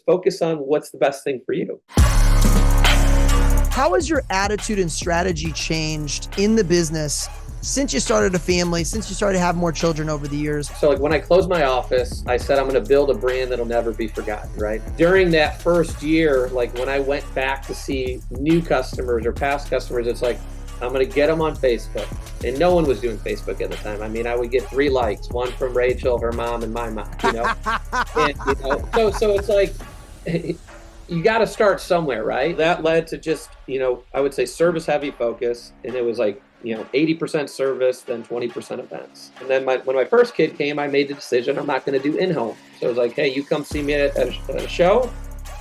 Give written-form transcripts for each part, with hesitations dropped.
focus on what's the best thing for you. How has your attitude and strategy changed in the business since you started a family, since you started to have more children over the years? So like when I closed my office, I said, I'm going to build a brand that'll never be forgotten, right? During that first year, like when I went back to see new customers or past customers, it's like, I'm going to get them on Facebook. And no one was doing Facebook at the time. I mean, I would get 3 likes, one from Rachel, her mom, and my mom, you know? And, you know, so it's like, you got to start somewhere, right? That led to just, you know, I would say service heavy focus. And it was like, you know, 80% service, then 20% events. And then when my first kid came, I made the decision I'm not going to do in-home. So it was like, hey, you come see me at a show,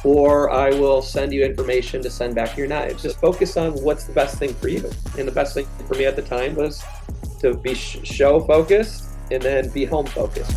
or I will send you information to send back your knives. Just focus on what's the best thing for you. And the best thing for me at the time was to be show focused and then be home focused.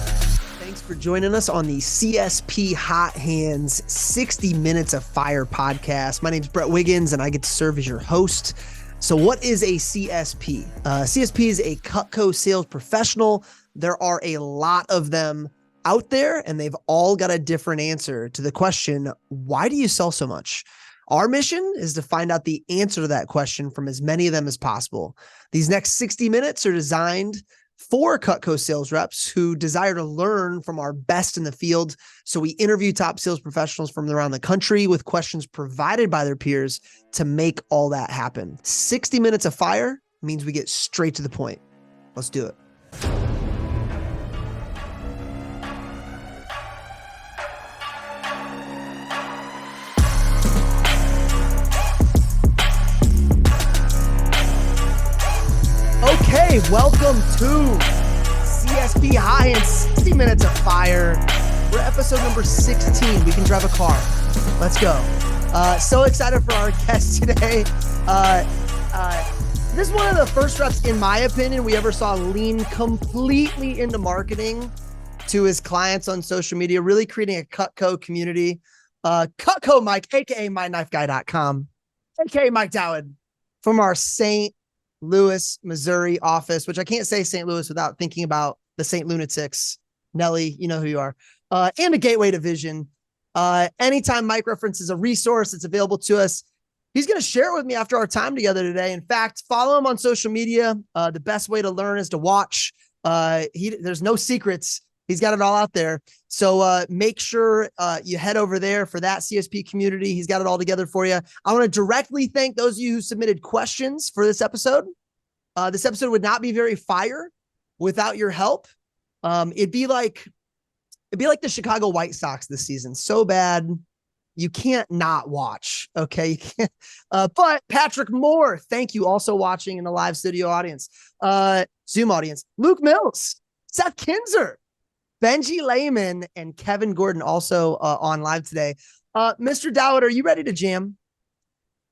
Thanks for joining us on the CSP Hot Hands 60 Minutes of Fire podcast. My name's Brett Wiggins, and I get to serve as your host. So what is a CSP? CSP is a Cutco sales professional. There are a lot of them out there, and they've all got a different answer to the question, why do you sell so much? Our mission is to find out the answer to that question from as many of them as possible. These next 60 minutes are designed for Cutco sales reps who desire to learn from our best in the field. So we interview top sales professionals from around the country with questions provided by their peers to make all that happen. 60 minutes of fire means we get straight to the point. Let's do it. Okay, welcome to CSP High and 60 Minutes of Fire. We're at episode number 16. We can drive a car. Let's go. So excited for our guest today. This is one of the first reps, in my opinion, we ever saw lean completely into marketing to his clients on social media, really creating a Cutco community. Cutco Mike, aka MyKnifeGuy.com, aka Mike Dawid, from our St. Louis, Missouri office, which I can't say St. Louis without thinking about the St. Lunatics. Nelly, you know who you are. And a Gateway Division. Anytime Mike references a resource, it's available to us. He's going to share it with me after our time together today. In fact, follow him on social media. The best way to learn is to watch. There's no secrets. He's got it all out there. So make sure you head over there for that CSP community. He's got it all together for you. I want to directly thank those of you who submitted questions for this episode. This episode would not be very fire without your help. It'd be like the Chicago White Sox this season. So bad, you can't not watch. Okay. You can't, but Patrick Moore, thank you. Also watching in the live studio audience, Zoom audience, Luke Mills, Seth Kinzer, Benji Lehman, and Kevin Gordon also on live today. Mr. Dawid, are you ready to jam?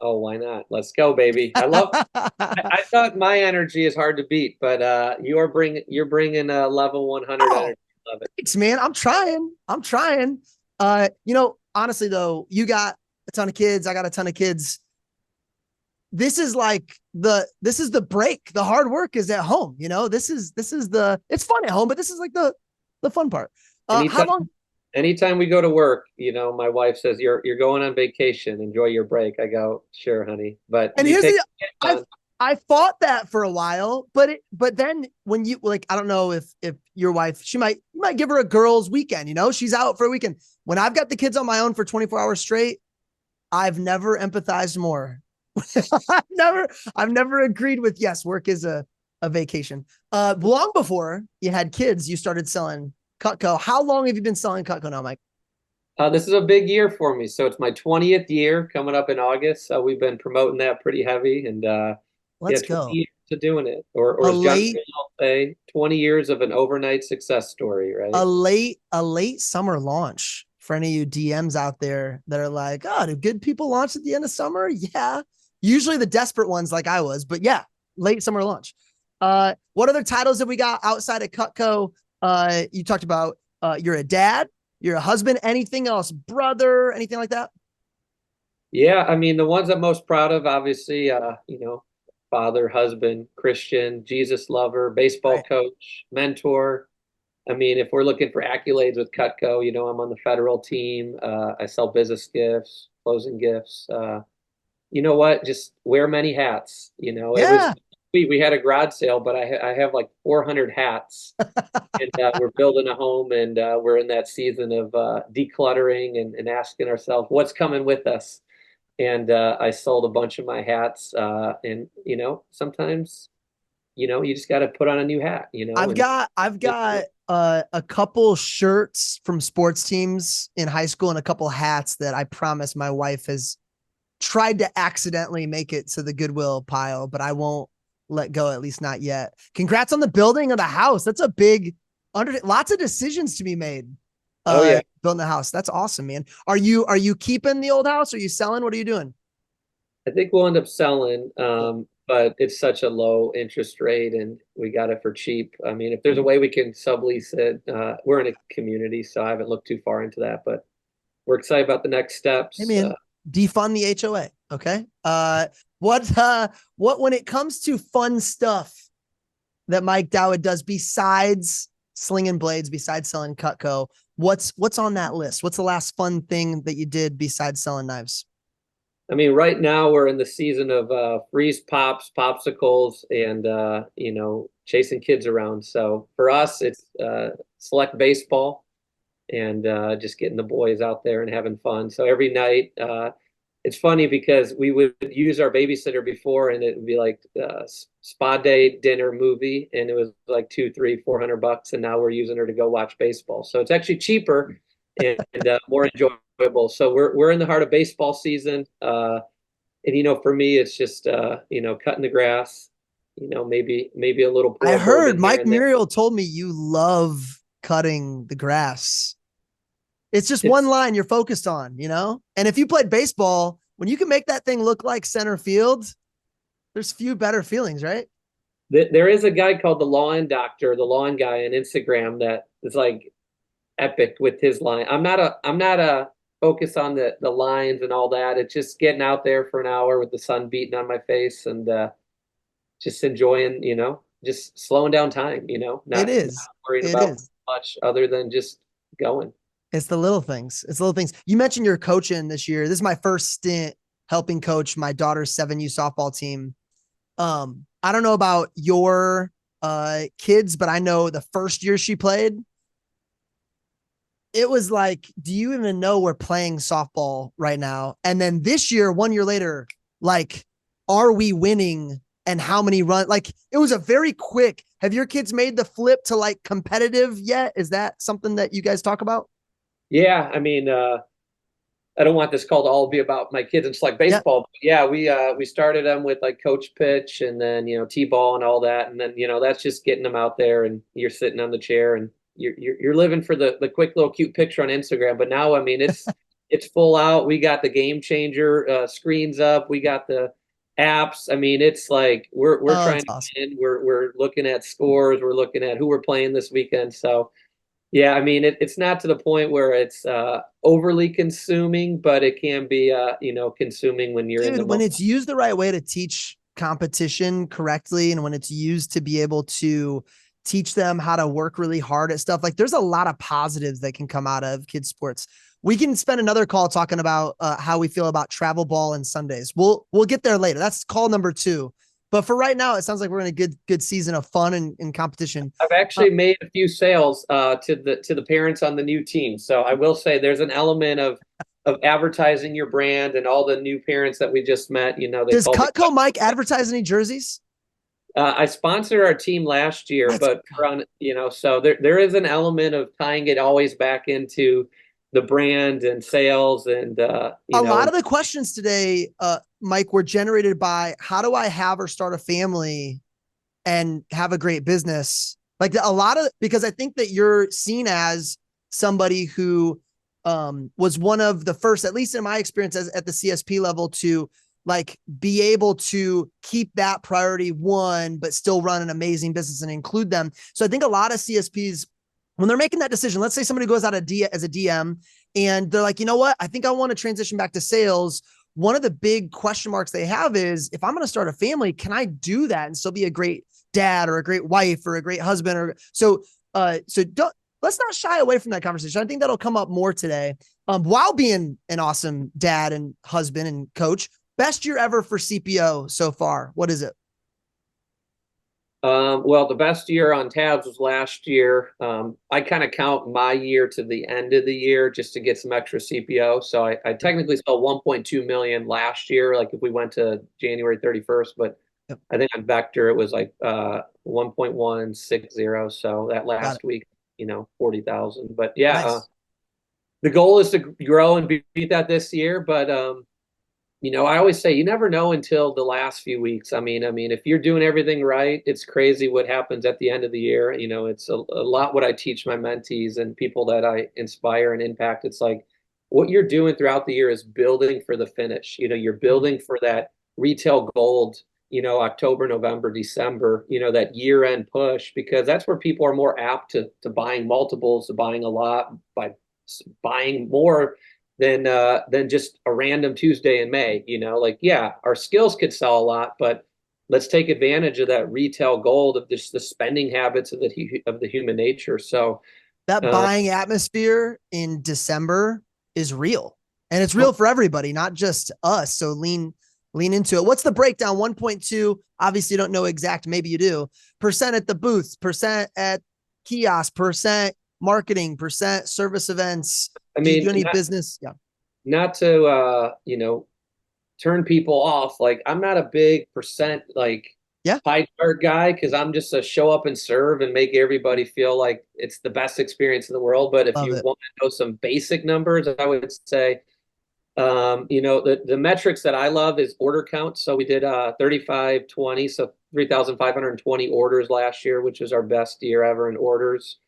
Oh, why not? Let's go, baby. I love. I thought my energy is hard to beat, but you're bringing a level 100 energy. Love it. Thanks, man. I'm trying. Honestly though, you got a ton of kids. I got a ton of kids. This is the break. The hard work is at home. It's fun at home, but this is like the fun part. Anytime we go to work, my wife says, you're going on vacation, enjoy your break. I go, sure, honey. But I fought that for a while, but then when you I don't know if your wife, you might give her a girls' weekend, she's out for a weekend. When I've got the kids on my own for 24 hours straight, I've never empathized more. I've never agreed with, yes, work is a vacation. Long before you had kids, you started selling Cutco. How long have you been selling Cutco now, Mike? This is a big year for me. So it's my 20th year coming up in August. So we've been promoting that pretty heavy, and let's go. 20 years to doing it, or as John will say, 20 years of an overnight success story, right? A late summer launch for any of you DMs out there that are like, oh, do good people launch at the end of summer? Yeah, usually the desperate ones like I was, but yeah, late summer launch. What other titles have we got outside of Cutco? You talked about you're a dad, you're a husband, anything else, brother, anything like that? Yeah, I mean, the ones I'm most proud of, obviously, father, husband, Christian, Jesus lover, baseball coach, mentor. I mean, if we're looking for accolades with Cutco, I'm on the federal team. I sell business gifts, closing gifts. You know what? Just wear many hats. It was Yeah. we had a garage sale, but I have like 400 hats, and we're building a home, and we're in that season of decluttering and asking ourselves what's coming with us. And I sold a bunch of my hats, and sometimes you just got to put on a new hat, and I've got a couple shirts from sports teams in high school and a couple hats that I promise my wife has tried to accidentally make it to the Goodwill pile, but I won't let go, at least not yet. Congrats on the building of the house. That's a big lots of decisions to be made. oh yeah. Building the house. That's awesome, man. Are you keeping the old house? Are you selling? What are you doing? I think we'll end up selling, but it's such a low interest rate and we got it for cheap. I mean, if there's a way we can sublease it, we're in a community, so I haven't looked too far into that, but we're excited about the next Hey steps. man, defund the HOA. Okay. What when it comes to fun stuff that Mike Dawid does besides slinging blades, besides selling Cutco, what's on that list? What's the last fun thing that you did besides selling knives? I mean, right now we're in the season of freeze pops, popsicles, and chasing kids around. So for us, it's select baseball and just getting the boys out there and having fun. So every night, it's funny because we would use our babysitter before, and it would be like spa day, dinner, movie, and it was like 2, 3, $400, and now we're using her to go watch baseball. So it's actually cheaper and more enjoyable. So we're in the heart of baseball season, and for me, it's just cutting the grass, maybe a little pour I of bourbon heard here Mike and there. Muriel told me you love cutting the grass. It's just one It's line you're focused on, And if you played baseball, when you can make that thing look like center field, there's few better feelings, right? there is a guy called the Lawn Doctor, the lawn guy on Instagram that is like epic with his line. I'm not a focus on the lines and all that. It's just getting out there for an hour with the sun beating on my face and just enjoying, just slowing down time, It not is. worrying It about is. much other than just going. It's the little things. It's the little things. You mentioned you're coaching this year. This is my first stint helping coach my daughter's 7U softball team. I don't know about your kids, but I know the first year she played, it was like, do you even know we're playing softball right now? And then this year, 1 year later, like, are we winning and how many runs? Like, it was a very quick. Have your kids made the flip to like competitive yet? Is that something that you guys talk about? Yeah, I mean, I don't want this call to all be about my kids and just like Yeah. baseball. But yeah, we started them with like coach pitch and then t-ball and all that, and then that's just getting them out there and you're sitting on the chair and you're living for the quick little cute picture on Instagram. But now, I mean, it's full out. We got the game changer screens up. We got the apps. I mean, it's like we're Oh, trying that's to awesome. win. We're looking at scores. We're looking at who we're playing this weekend. So yeah, I mean, it's not to the point where it's overly consuming, but it can be, consuming when you're in the Dude, when moment. it's used the right way to teach competition correctly, and when it's used to be able to teach them how to work really hard at stuff, like there's a lot of positives that can come out of kids sports. We can spend another call talking about how we feel about travel ball and Sundays. We'll get there later. That's call number 2. But for right now, it sounds like we're in a good season of fun and competition. I've actually made a few sales to the parents on the new team. So I will say there's an element of advertising your brand and all the new parents that we just met. They Does call me. Cutco Mike advertise any jerseys? I sponsored our team last year, Let's but go. we're on, so there is an element of tying it always back into the brand and sales and A lot of the questions today, Mike, were generated by how do I have or start a family and have a great business? Like a lot of, because I think that you're seen as somebody who was one of the first, at least in my experience at the CSP level, to like be able to keep that priority one, but still run an amazing business and include them. So I think a lot of CSPs, when they're making that decision, let's say somebody goes out as a DM and they're like, you know what, I think I want to transition back to sales. One of the big question marks they have is, if I'm going to start a family, can I do that and still be a great dad or a great wife or a great husband? Or so let's not shy away from that conversation. I think that'll come up more today. While being an awesome dad and husband and coach, best year ever for CPO so far. What is it? Well, the best year on tabs was last year. I kind of count my year to the end of the year just to get some extra CPO. So I technically sold 1.2 million last year, like if we went to January 31st, but Yep. I think on Vector it was like 1.160. So that Got it. last week, 40,000. But yeah, Nice. the goal is to grow and beat that this year. But I always say you never know until the last few weeks. I mean, if you're doing everything right, it's crazy what happens at the end of the year. It's a lot what I teach my mentees and people that I inspire and impact. It's like what you're doing throughout the year is building for the finish. You're building for that retail gold, October, November, December, that year end push, because that's where people are more apt to buying multiples, to buying a lot, by buying more than just a random Tuesday in May. Like, yeah, our skills could sell a lot, but let's take advantage of that retail gold of just the spending habits of the human nature. So That uh, buying atmosphere in December is real, and it's real oh, for everybody, not just us. So lean into it. What's the breakdown? 1.2. Obviously, you don't know exact. Maybe you do. Percent at the booths, percent at kiosk, percent marketing, percent service events. I Do you mean, do any business? Yeah. not to turn people off. Like, I'm not a big percent like Yeah. pie chart guy, because I'm just a show up and serve and make everybody feel like it's the best experience in the world. But if Love you it. want to know some basic numbers, I would say the metrics that I love is order count. So we did 3520, so 3,520 orders last year, which is our best year ever in orders.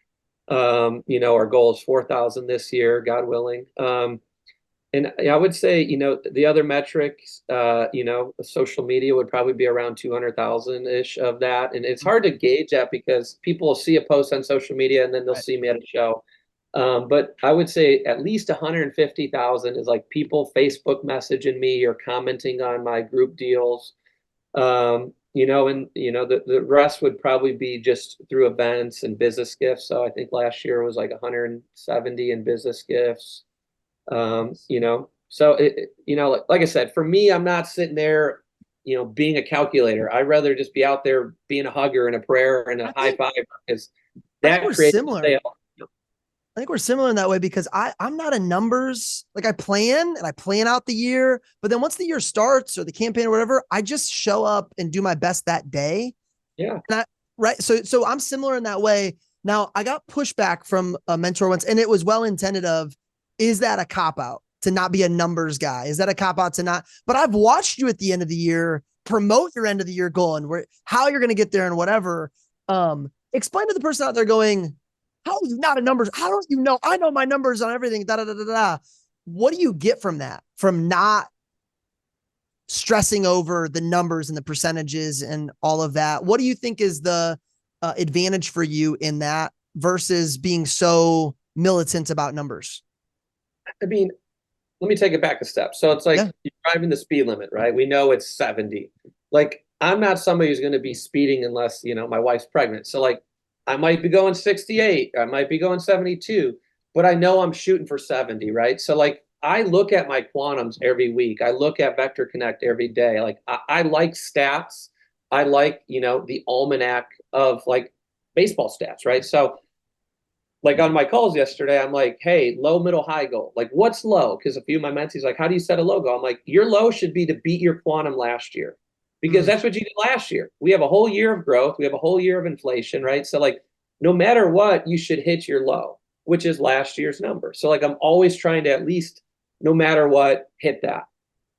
Our goal is 4,000 this year, God willing. And I would say, the other metrics, social media would probably be around 200,000 ish of that. And it's hard to gauge that because people will see a post on social media and then they'll Right. see me at a show. But I would say at least 150,000 is like people Facebook messaging me or commenting on my group deals. The rest would probably be just through events and business gifts. So I think last year was like 170 in business gifts. So like I said, for me, I'm not sitting there, being a calculator. I'd rather just be out there being a hugger and a prayer and a I high think five, because I think that we're creates a similar. sale. I think we're similar in that way because I'm not a numbers, like I plan and I plan out the year, but then once the year starts or the campaign or whatever, I just show up and do my best that day. Yeah. And right. So I'm similar in that way. Now I got pushback from a mentor once, and it was well intended of, is that a cop out to not be a numbers guy? Is that a cop out to not? But I've watched you at the end of the year promote your end of the year goal and how you're going to get there and whatever. Explain to the person out there going, how are you not a numbers? How don't you know? I know my numbers on everything. Da da da da da. What do you get from that? From not stressing over the numbers and the percentages and all of that. What do you think is the advantage for you in that versus being so militant about numbers? I mean, let me take it back a step. So it's like Yeah. you're driving the speed limit, right? We know it's 70. Like, I'm not somebody who's going to be speeding unless, my wife's pregnant. So like I might be going 68, I might be going 72, but I know I'm shooting for 70, right? So like I look at my quantums every week. I look at Vector Connect every day. Like I like stats. I like, the almanac of like baseball stats, right? So like on my calls yesterday, I'm like, hey, low, middle, high goal. Like, what's low? Because a few of my mentees like, how do you set a low goal? I'm like, your low should be to beat your quantum last year, because Mm. that's what you did last year. We have a whole year of growth. We have a whole year of inflation, right? So like, no matter what, you should hit your low, which is last year's number. So like, I'm always trying to at least, no matter what, hit that.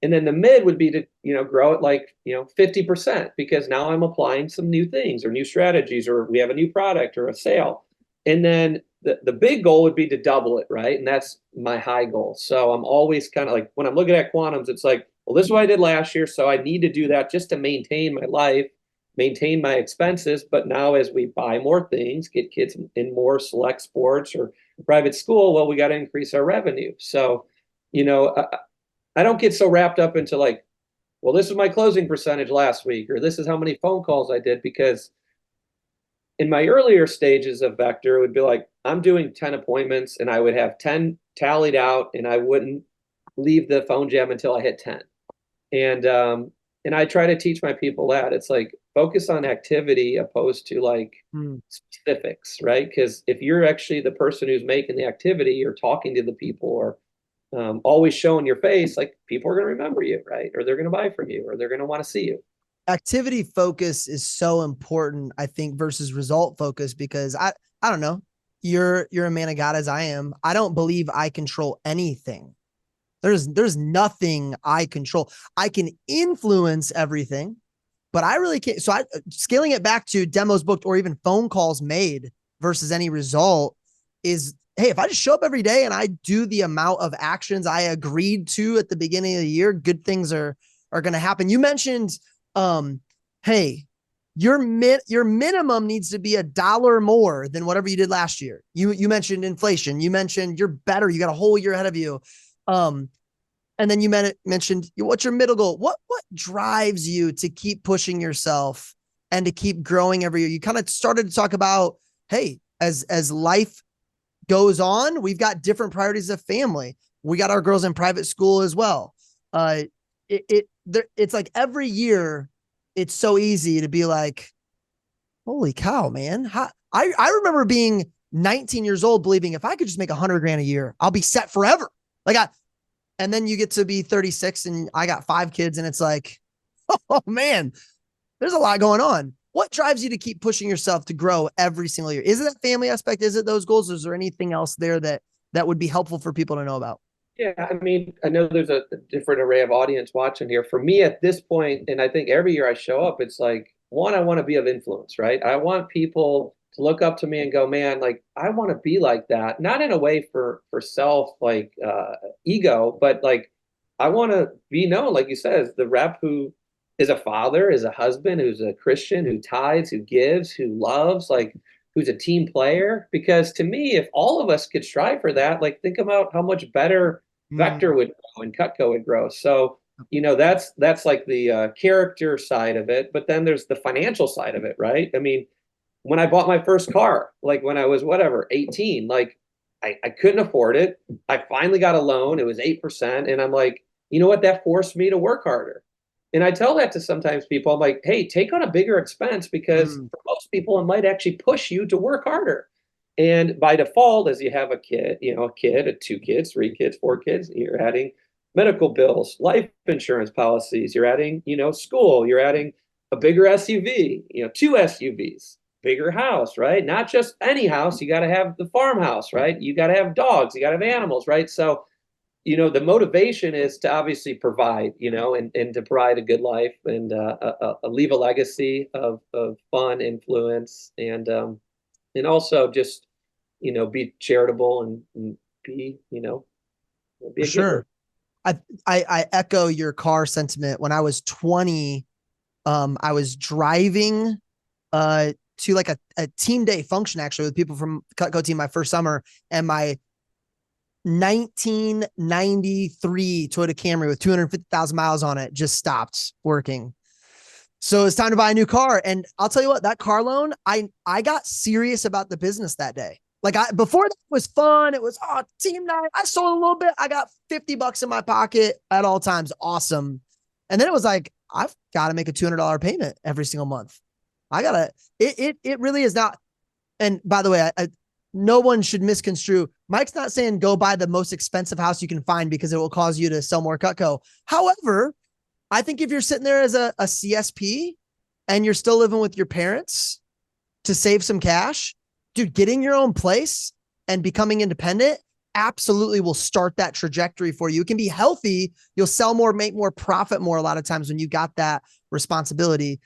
And then the mid would be to, grow it like, 50%, because now I'm applying some new things or new strategies, or we have a new product or a sale. And then the big goal would be to double it, right? And that's my high goal. So I'm always kind of like, when I'm looking at quantums, it's like, well, this is what I did last year. So I need to do that just to maintain my life, maintain my expenses. But now as we buy more things, get kids in more select sports or private school, well, we got to increase our revenue. So, I don't get so wrapped up into like, well, this is my closing percentage last week, or this is how many phone calls I did, because in my earlier stages of Vector, it would be like, I'm doing 10 appointments and I would have 10 tallied out and I wouldn't leave the phone jam until I hit 10. And I try to teach my people that it's like focus on activity opposed to like specifics, right? Because if you're actually the person who's making the activity or talking to the people or always showing your face, like people are going to remember you, right? Or they're going to buy from you, or they're going to want to see you. Activity focus is so important, I think, versus result focus, because I don't know. You're a man of God as I am. I don't believe I control anything. There's nothing I control. I can influence everything, but I really can't. So scaling it back to demos booked or even phone calls made versus any result is, hey, if I just show up every day and I do the amount of actions I agreed to at the beginning of the year, good things are going to happen. You mentioned, hey, your minimum needs to be $1 more than whatever you did last year. You mentioned inflation. You mentioned you're better. You got a whole year ahead of you. And then you mentioned what's your middle goal? What drives you to keep pushing yourself and to keep growing every year? You kind of started to talk about, hey, as life goes on, we've got different priorities of family. We got our girls in private school as well. It's like every year, it's so easy to be like, holy cow, man. I remember being 19 years old, believing if I could just make $100,000 a year, I'll be set forever. And then you get to be 36 and I got 5 kids and it's like, oh man, there's a lot going on. What drives you to keep pushing yourself to grow every single year? Is it that family aspect? Is it those goals? Is there anything else there that would be helpful for people to know about? Yeah, I mean, I know there's a different array of audience watching here. For me at this point, and I think every year I show up, it's like, one, I want to be of influence, right? I want people to look up to me and go, man, like I want to be like that. Not in a way for self like ego, but like I want to be known, like you said, as the rep who is a father, is a husband, who's a Christian, who tithes, who gives, who loves, like who's a team player. Because to me, if all of us could strive for that, like think about how much better Vector would grow and Cutco would grow. So, that's like the character side of it. But then there's the financial side of it, right? I mean, when I bought my first car, like when I was whatever, 18, like I couldn't afford it. I finally got a loan. It was 8%. And I'm like, you know what? That forced me to work harder. And I tell that to sometimes people. I'm like, hey, take on a bigger expense because for most people, it might actually push you to work harder. And by default, as you have a kid, 2 kids, 3 kids, 4 kids, you're adding medical bills, life insurance policies, you're adding, school, you're adding a bigger SUV, 2 SUVs, bigger house, right? Not just any house, you got to have the farmhouse, right? You got to have dogs, you got to have animals, right? So the motivation is to obviously provide, and to provide a good life and leave a legacy of fun, influence, and also just, be charitable and be, be For sure. I echo your car sentiment. When I was 20, I was driving to like a team day function actually with people from Cutco team my first summer, and my 1993 Toyota Camry with 250,000 miles on it just stopped working. So it's time to buy a new car. And I'll tell you what, that car loan, I got serious about the business that day. Like before that was fun. It was, team night. I sold a little bit. I got $50 in my pocket at all times. Awesome. And then it was like, I've got to make a $200 payment every single month. It really is not. And by the way, no one should misconstrue. Mike's not saying go buy the most expensive house you can find because it will cause you to sell more Cutco. However, I think if you're sitting there as a CSP and you're still living with your parents to save some cash, dude, getting your own place and becoming independent absolutely will start that trajectory for you. It can be healthy. You'll sell more, make more, profit more a lot of times when you got that responsibility.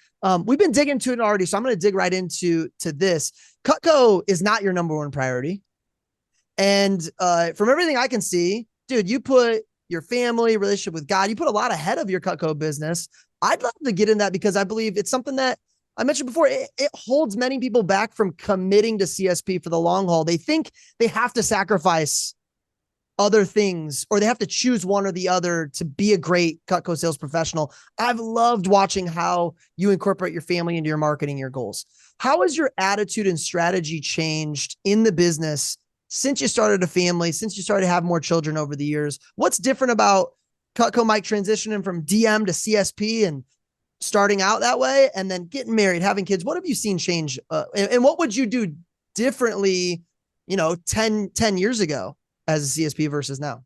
We've been digging into it already, so I'm going to dig right into this. Cutco is not your number one priority. And from everything I can see, dude, you put your family, relationship with God, you put a lot ahead of your Cutco business. I'd love to get in that because I believe it's something that I mentioned before. It holds many people back from committing to CSP for the long haul. They think they have to sacrifice other things, or they have to choose one or the other to be a great Cutco sales professional. I've loved watching how you incorporate your family into your marketing, your goals. How has your attitude and strategy changed in the business since you started a family, since you started to have more children over the years? What's different about Cutco Mike transitioning from DM to CSP and starting out that way and then getting married, having kids? What have you seen change? And what would you do differently, 10 years ago as a CSP versus now?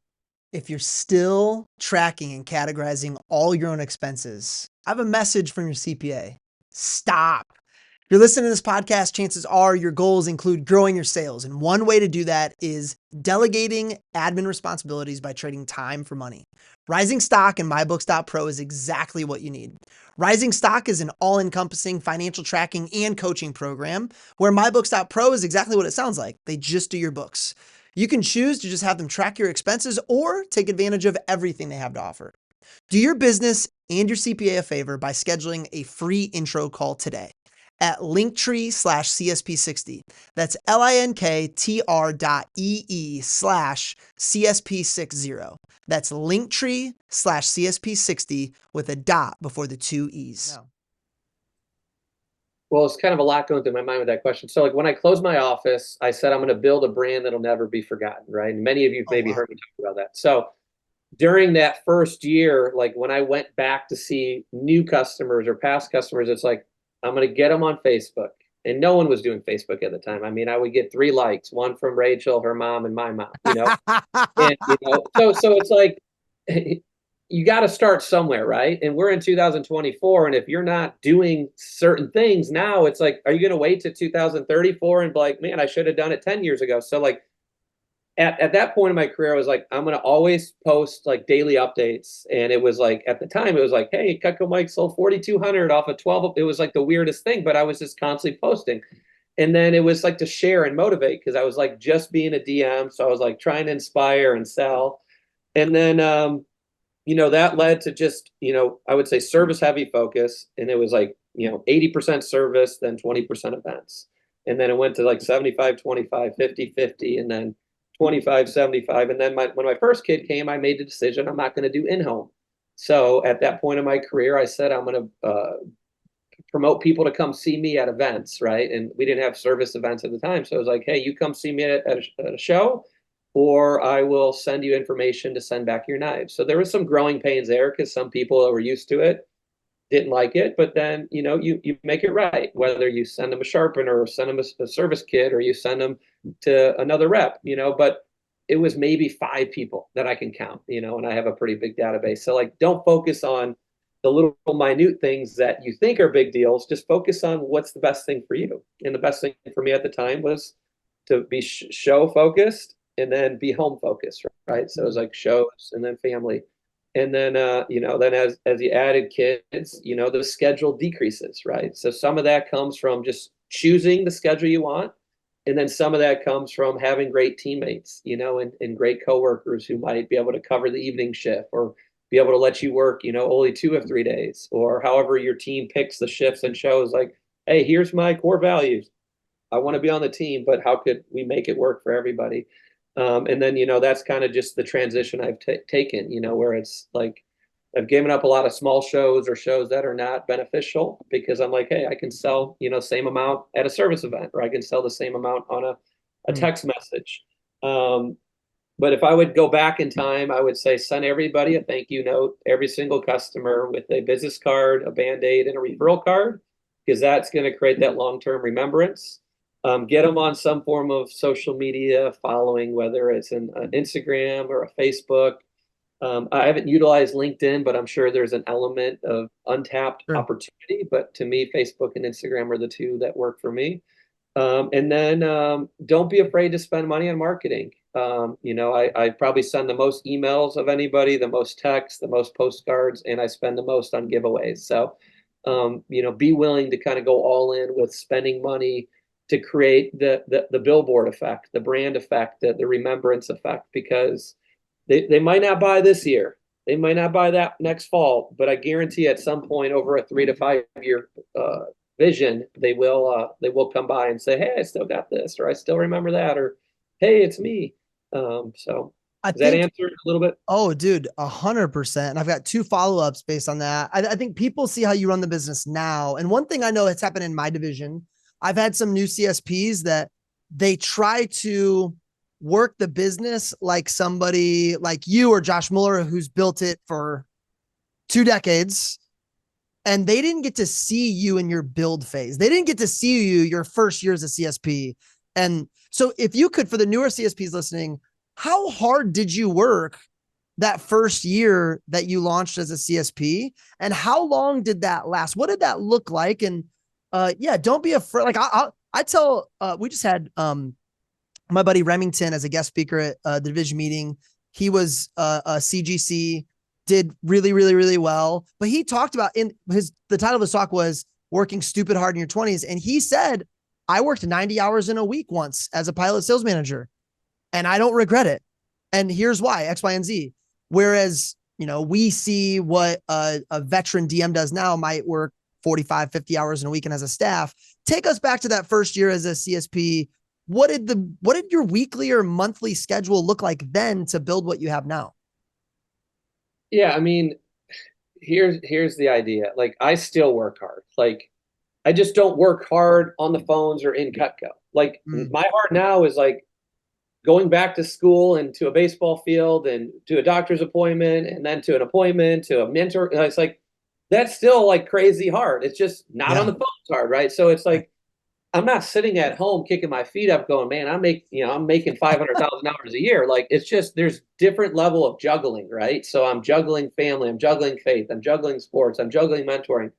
If you're still tracking and categorizing all your own expenses, I have a message from your CPA. Stop. If you're listening to this podcast, chances are your goals include growing your sales. And one way to do that is delegating admin responsibilities by trading time for money. Rising Stock and MyBooks.pro is exactly what you need. Rising Stock is an all-encompassing financial tracking and coaching program where MyBooks.pro is exactly what it sounds like. They just do your books. You can choose to just have them track your expenses or take advantage of everything they have to offer. Do your business and your CPA a favor by scheduling a free intro call today at linktree/CSP60. That's linktr.ee/CSP60. That's linktree/CSP60 with a dot before the two E's. No. Well, it's kind of a lot going through my mind with that question. So like when I closed my office, I said, I'm going to build a brand that'll never be forgotten. Right. And many of you maybe heard me talk about that. So during that first year, like when I went back to see new customers or past customers, it's like, I'm going to get them on Facebook. And no one was doing Facebook at the time. I mean, I would get 3 likes, one from Rachel, her mom, and my mom, and, so it's like, you got to start somewhere, right? And we're in 2024. And if you're not doing certain things now, it's like, are you going to wait to 2034 and be like, man, I should have done it 10 years ago? So like, at that point in my career, I was like, I'm going to always post like daily updates. And it was like, at the time, it was like, hey, Cutco Mike sold 4,200 off of 12. It was like the weirdest thing, but I was just constantly posting. And then it was like to share and motivate because I was like just being a DM. So I was like trying to inspire and sell. And then, that led to just, I would say service heavy focus. And it was like, 80% service, then 20% events. And then it went to like 75, 25, 50, 50, and then 25, 75. And then when my first kid came, I made the decision I'm not going to do in-home. So at that point in my career, I said, I'm going to promote people to come see me at events, right? And we didn't have service events at the time. So I was like, hey, you come see me at a show, or I will send you information to send back your knives. So there was some growing pains there because some people that were used to it didn't like it, but then, you make it right, whether you send them a sharpener or send them a service kit or you send them to another rep, but it was maybe 5 people that I can count, and I have a pretty big database. So like, don't focus on the little minute things that you think are big deals. Just focus on what's the best thing for you. And the best thing for me at the time was to be show focused and then be home focused, right? So it was like shows and then family. And then, then as you added kids, the schedule decreases, right? So some of that comes from just choosing the schedule you want. And then some of that comes from having great teammates, and great coworkers who might be able to cover the evening shift or be able to let you work, only 2 of 3 days, or however your team picks the shifts and shows like, hey, here's my core values. I want to be on the team, but how could we make it work for everybody? And then, that's kind of just the transition I've taken, where it's like I've given up a lot of small shows or shows that are not beneficial because I'm like, hey, I can sell, same amount at a service event, or I can sell the same amount on a text message. But if I would go back in time, I would say send everybody a thank you note, every single customer with a business card, a Band-Aid, and a referral card, because that's going to create that long-term remembrance. Get them on some form of social media following, whether it's an Instagram or a Facebook. I haven't utilized LinkedIn, but I'm sure there's an element of untapped opportunity. But to me, Facebook and Instagram are the 2 that work for me. And then don't be afraid to spend money on marketing. I probably send the most emails of anybody, the most texts, the most postcards, and I spend the most on giveaways. So, be willing to kind of go all in with spending money to create the billboard effect, the brand effect, the remembrance effect, because they might not buy this year. They might not buy that next fall, but I guarantee at some point over a 3 to 5 year vision, they will come by and say, hey, I still got this, or I still remember that, or hey, it's me. So I Does that think, answer it a little bit? oh, dude, 100%. And I've got two follow-ups based on that. I think people see how you run the business now. And one thing I know that's happened in my division, I've had some new CSPs that they try to work the business like somebody like you or Josh Mueller, who's built it for 2 decades. And they didn't get to see you in your build phase. They didn't get to see you your first year as a CSP. And so if you could, for the newer CSPs listening, how hard did you work that first year that you launched as a CSP? And how long did that last? What did that look like? And yeah, don't be afraid. Like I tell, we just had my buddy Remington as a guest speaker at the division meeting. He was a CGC, did really, really, really well. But he talked about the title of his talk was Working Stupid Hard in Your 20s. And he said, I worked 90 hours in a week once as a pilot sales manager, and I don't regret it. And here's why, X, Y, and Z. Whereas, we see what a veteran DM does now, might work 45, 50 hours in a week and has a staff. Take us back to that first year as a CSP. What did your weekly or monthly schedule look like then to build what you have now? Yeah, I mean, here's the idea. Like, I still work hard. Like, I just don't work hard on the phones or in Cutco. Like, my heart now is like going back to school and to a baseball field and to a doctor's appointment and then to an appointment to a mentor. And it's like, that's still like crazy hard. It's just not on the phones hard, right? So it's like, I'm not sitting at home kicking my feet up going, man, I'm making $500,000 a year. Like, it's just, there's different level of juggling, right? So I'm juggling family, I'm juggling faith, I'm juggling sports, I'm juggling mentoring,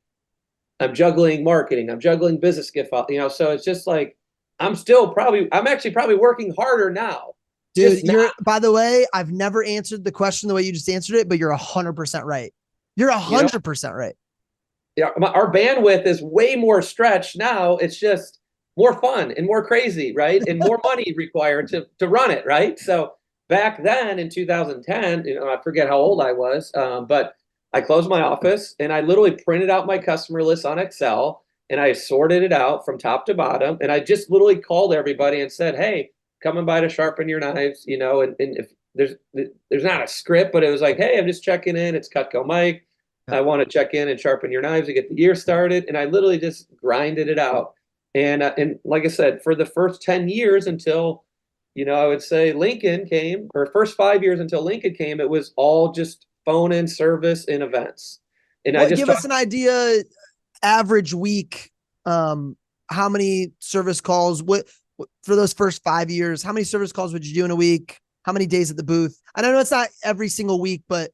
I'm juggling marketing, I'm juggling business gift, so it's just like, I'm actually probably working harder now. Dude, by the way, I've never answered the question the way you just answered it, but you're 100% right. You're 100% right. Yeah, our bandwidth is way more stretched now. It's just more fun and more crazy, right? And more money required to run it, right? So back then in 2010, I forget how old I was, but I closed my office and I literally printed out my customer list on Excel and I sorted it out from top to bottom. And I just literally called everybody and said, hey, coming by to sharpen your knives, and if there's not a script, but it was like, hey, I'm just checking in. It's Cutco Mike. I want to check in and sharpen your knives to get the year started. And I literally just grinded it out. And like I said, for the first 10 years until, I would say Lincoln came, or first 5 years until Lincoln came, it was all just phone in service and events. And I just give us an idea, average week, how many service calls, what for those first 5 years, how many service calls would you do in a week? How many days at the booth? I know it's not every single week, but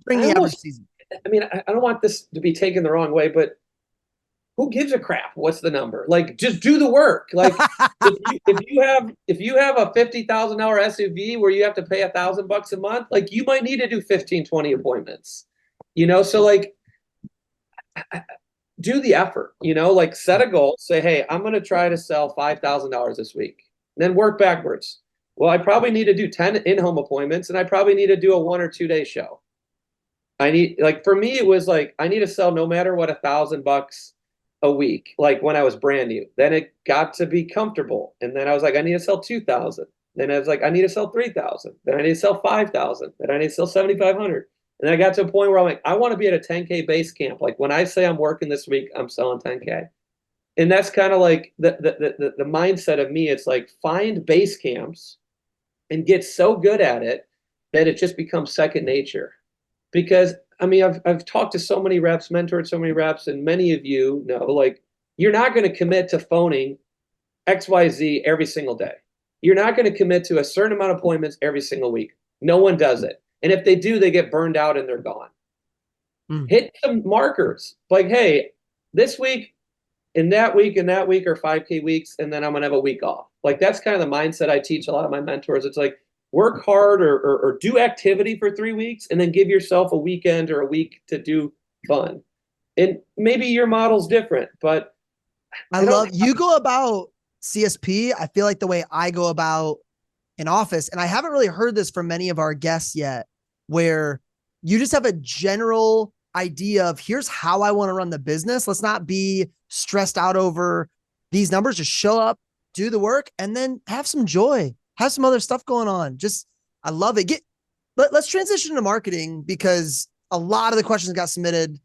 bring the average season. I mean, I don't want this to be taken the wrong way, but who gives a crap? What's the number? Like, just do the work. Like, if you have a $50,000 SUV where you have to pay $1,000 a month, like, you might need to do 15, 20 appointments. So like, do the effort. Like, set a goal. Say, hey, I'm going to try to sell $5,000 this week. And then work backwards. Well, I probably need to do 10 in-home appointments, and I probably need to do a 1 or 2 day show. For me, it was like, I need to sell no matter what $1,000 a week, like when I was brand new. Then it got to be comfortable. And then I was like, I need to sell 2,000. Then I was like, I need to sell 3,000. Then I need to sell 5,000. Then I need to sell 7,500. And I got to a point where I'm like, I want to be at a 10K base camp. Like, when I say I'm working this week, I'm selling 10K. And that's kind of like the mindset of me. It's like, find base camps and get so good at it that it just becomes second nature. Because I mean, I've talked to so many reps, mentored so many reps, and many of you know, like, you're not going to commit to phoning XYZ every single day. You're not going to commit to a certain amount of appointments every single week. No one does it. And if they do, they get burned out and they're gone. Hit some markers. Like, hey, this week and that week are 5K weeks, and then I'm going to have a week off. Like, that's kind of the mindset I teach a lot of my mentors. It's like, work hard or do activity for 3 weeks and then give yourself a weekend or a week to do fun. And maybe your model's different, but I love you go about CSP. I feel like the way I go about an office, and I haven't really heard this from many of our guests yet, where you just have a general idea of, here's how I want to run the business. Let's not be stressed out over these numbers. Just show up, do the work, and then have some joy. Have some other stuff going on. I love it. Let's transition to marketing because a lot of the questions got submitted.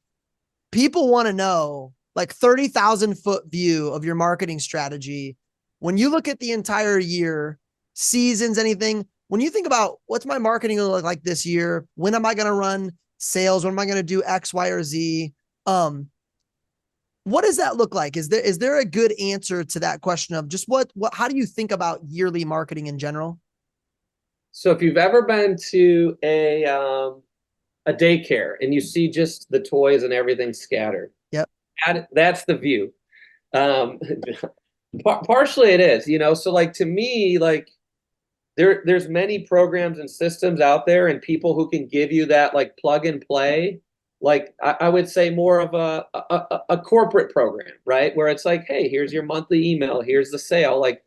People want to know like 30,000 foot view of your marketing strategy. When you look at the entire year, seasons, anything, when you think about what's my marketing going to look like this year, when am I going to run sales? When am I going to do X, Y, or Z? What does that look like? Is there a good answer to that question of just how do you think about yearly marketing in general? So if you've ever been to a daycare and you see just the toys and everything scattered, Yep. That's the view. Um, partially it is, so like to me, like there's many programs and systems out there and people who can give you that like plug and play. Like I would say more of a corporate program, right? Where it's like, hey, here's your monthly email, here's the sale. Like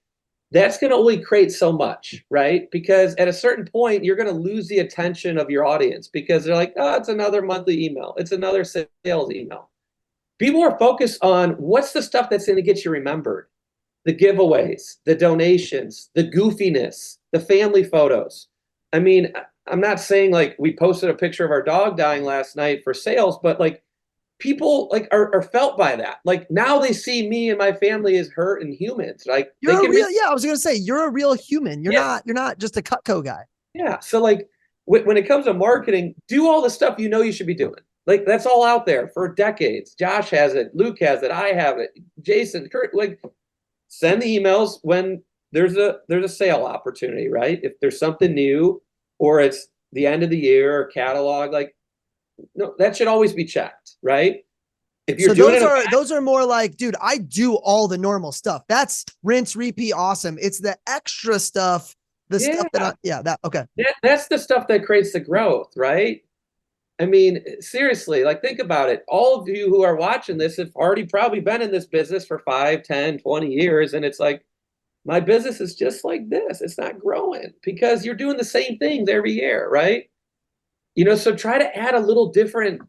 that's going to only create so much, right? Because at a certain point, you're going to lose the attention of your audience because they're like, oh, it's another monthly email. It's another sales email. People are focused on what's the stuff that's going to get you remembered, the giveaways, the donations, the goofiness, the family photos. I mean, I'm not saying like we posted a picture of our dog dying last night for sales, but like people like are felt by that. Like now they see me and my family as hurt and humans. Like I was going to say, you're a real human. You're not just a Cutco guy. Yeah. So like when it comes to marketing, do all the stuff you should be doing. Like that's all out there for decades. Josh has it, Luke has it, I have it, Jason, Kurt, like send the emails when there's a sale opportunity, right? If there's something new or it's the end of the year or catalog, like no, that should always be checked, right? If you're those are more like, dude, I do all the normal stuff. That's rinse, repeat, awesome. It's the extra stuff, stuff okay. That's the stuff that creates the growth, right? I mean, seriously, like think about it. All of you who are watching this have already probably been in this business for 5, 10, 20 years. And it's like, my business is just like this. It's not growing because you're doing the same things every year, right? So try to add a little different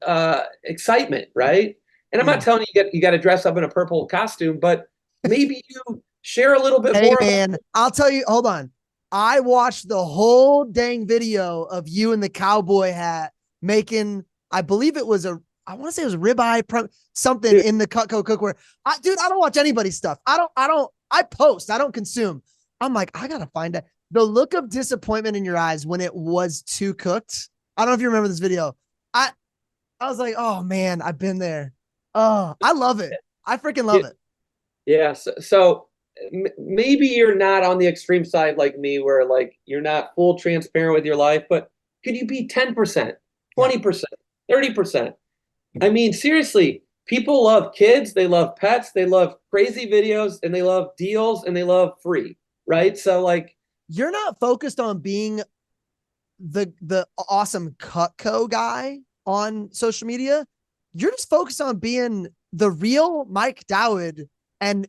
excitement, right? And I'm not telling you got to dress up in a purple costume, but maybe you share a little bit more. Man, I'll tell you, hold on. I watched the whole dang video of you in the cowboy hat making, I believe it was I want to say it was ribeye, something in the Cutco cookware. I don't watch anybody's stuff. I post, I don't consume. I'm like, I got to find it. The look of disappointment in your eyes when it was too cooked. I don't know if you remember this video. I was like, oh man, I've been there. Oh, I love it. I freaking love it. Yeah. So maybe you're not on the extreme side like me, where like you're not full transparent with your life, but could you be 10%, 20%, 30%? I mean, seriously, people love kids, they love pets, they love crazy videos, and they love deals, and they love free, right? So like, you're not focused on being the awesome Cutco guy on social media. You're just focused on being the real Mike Dawid and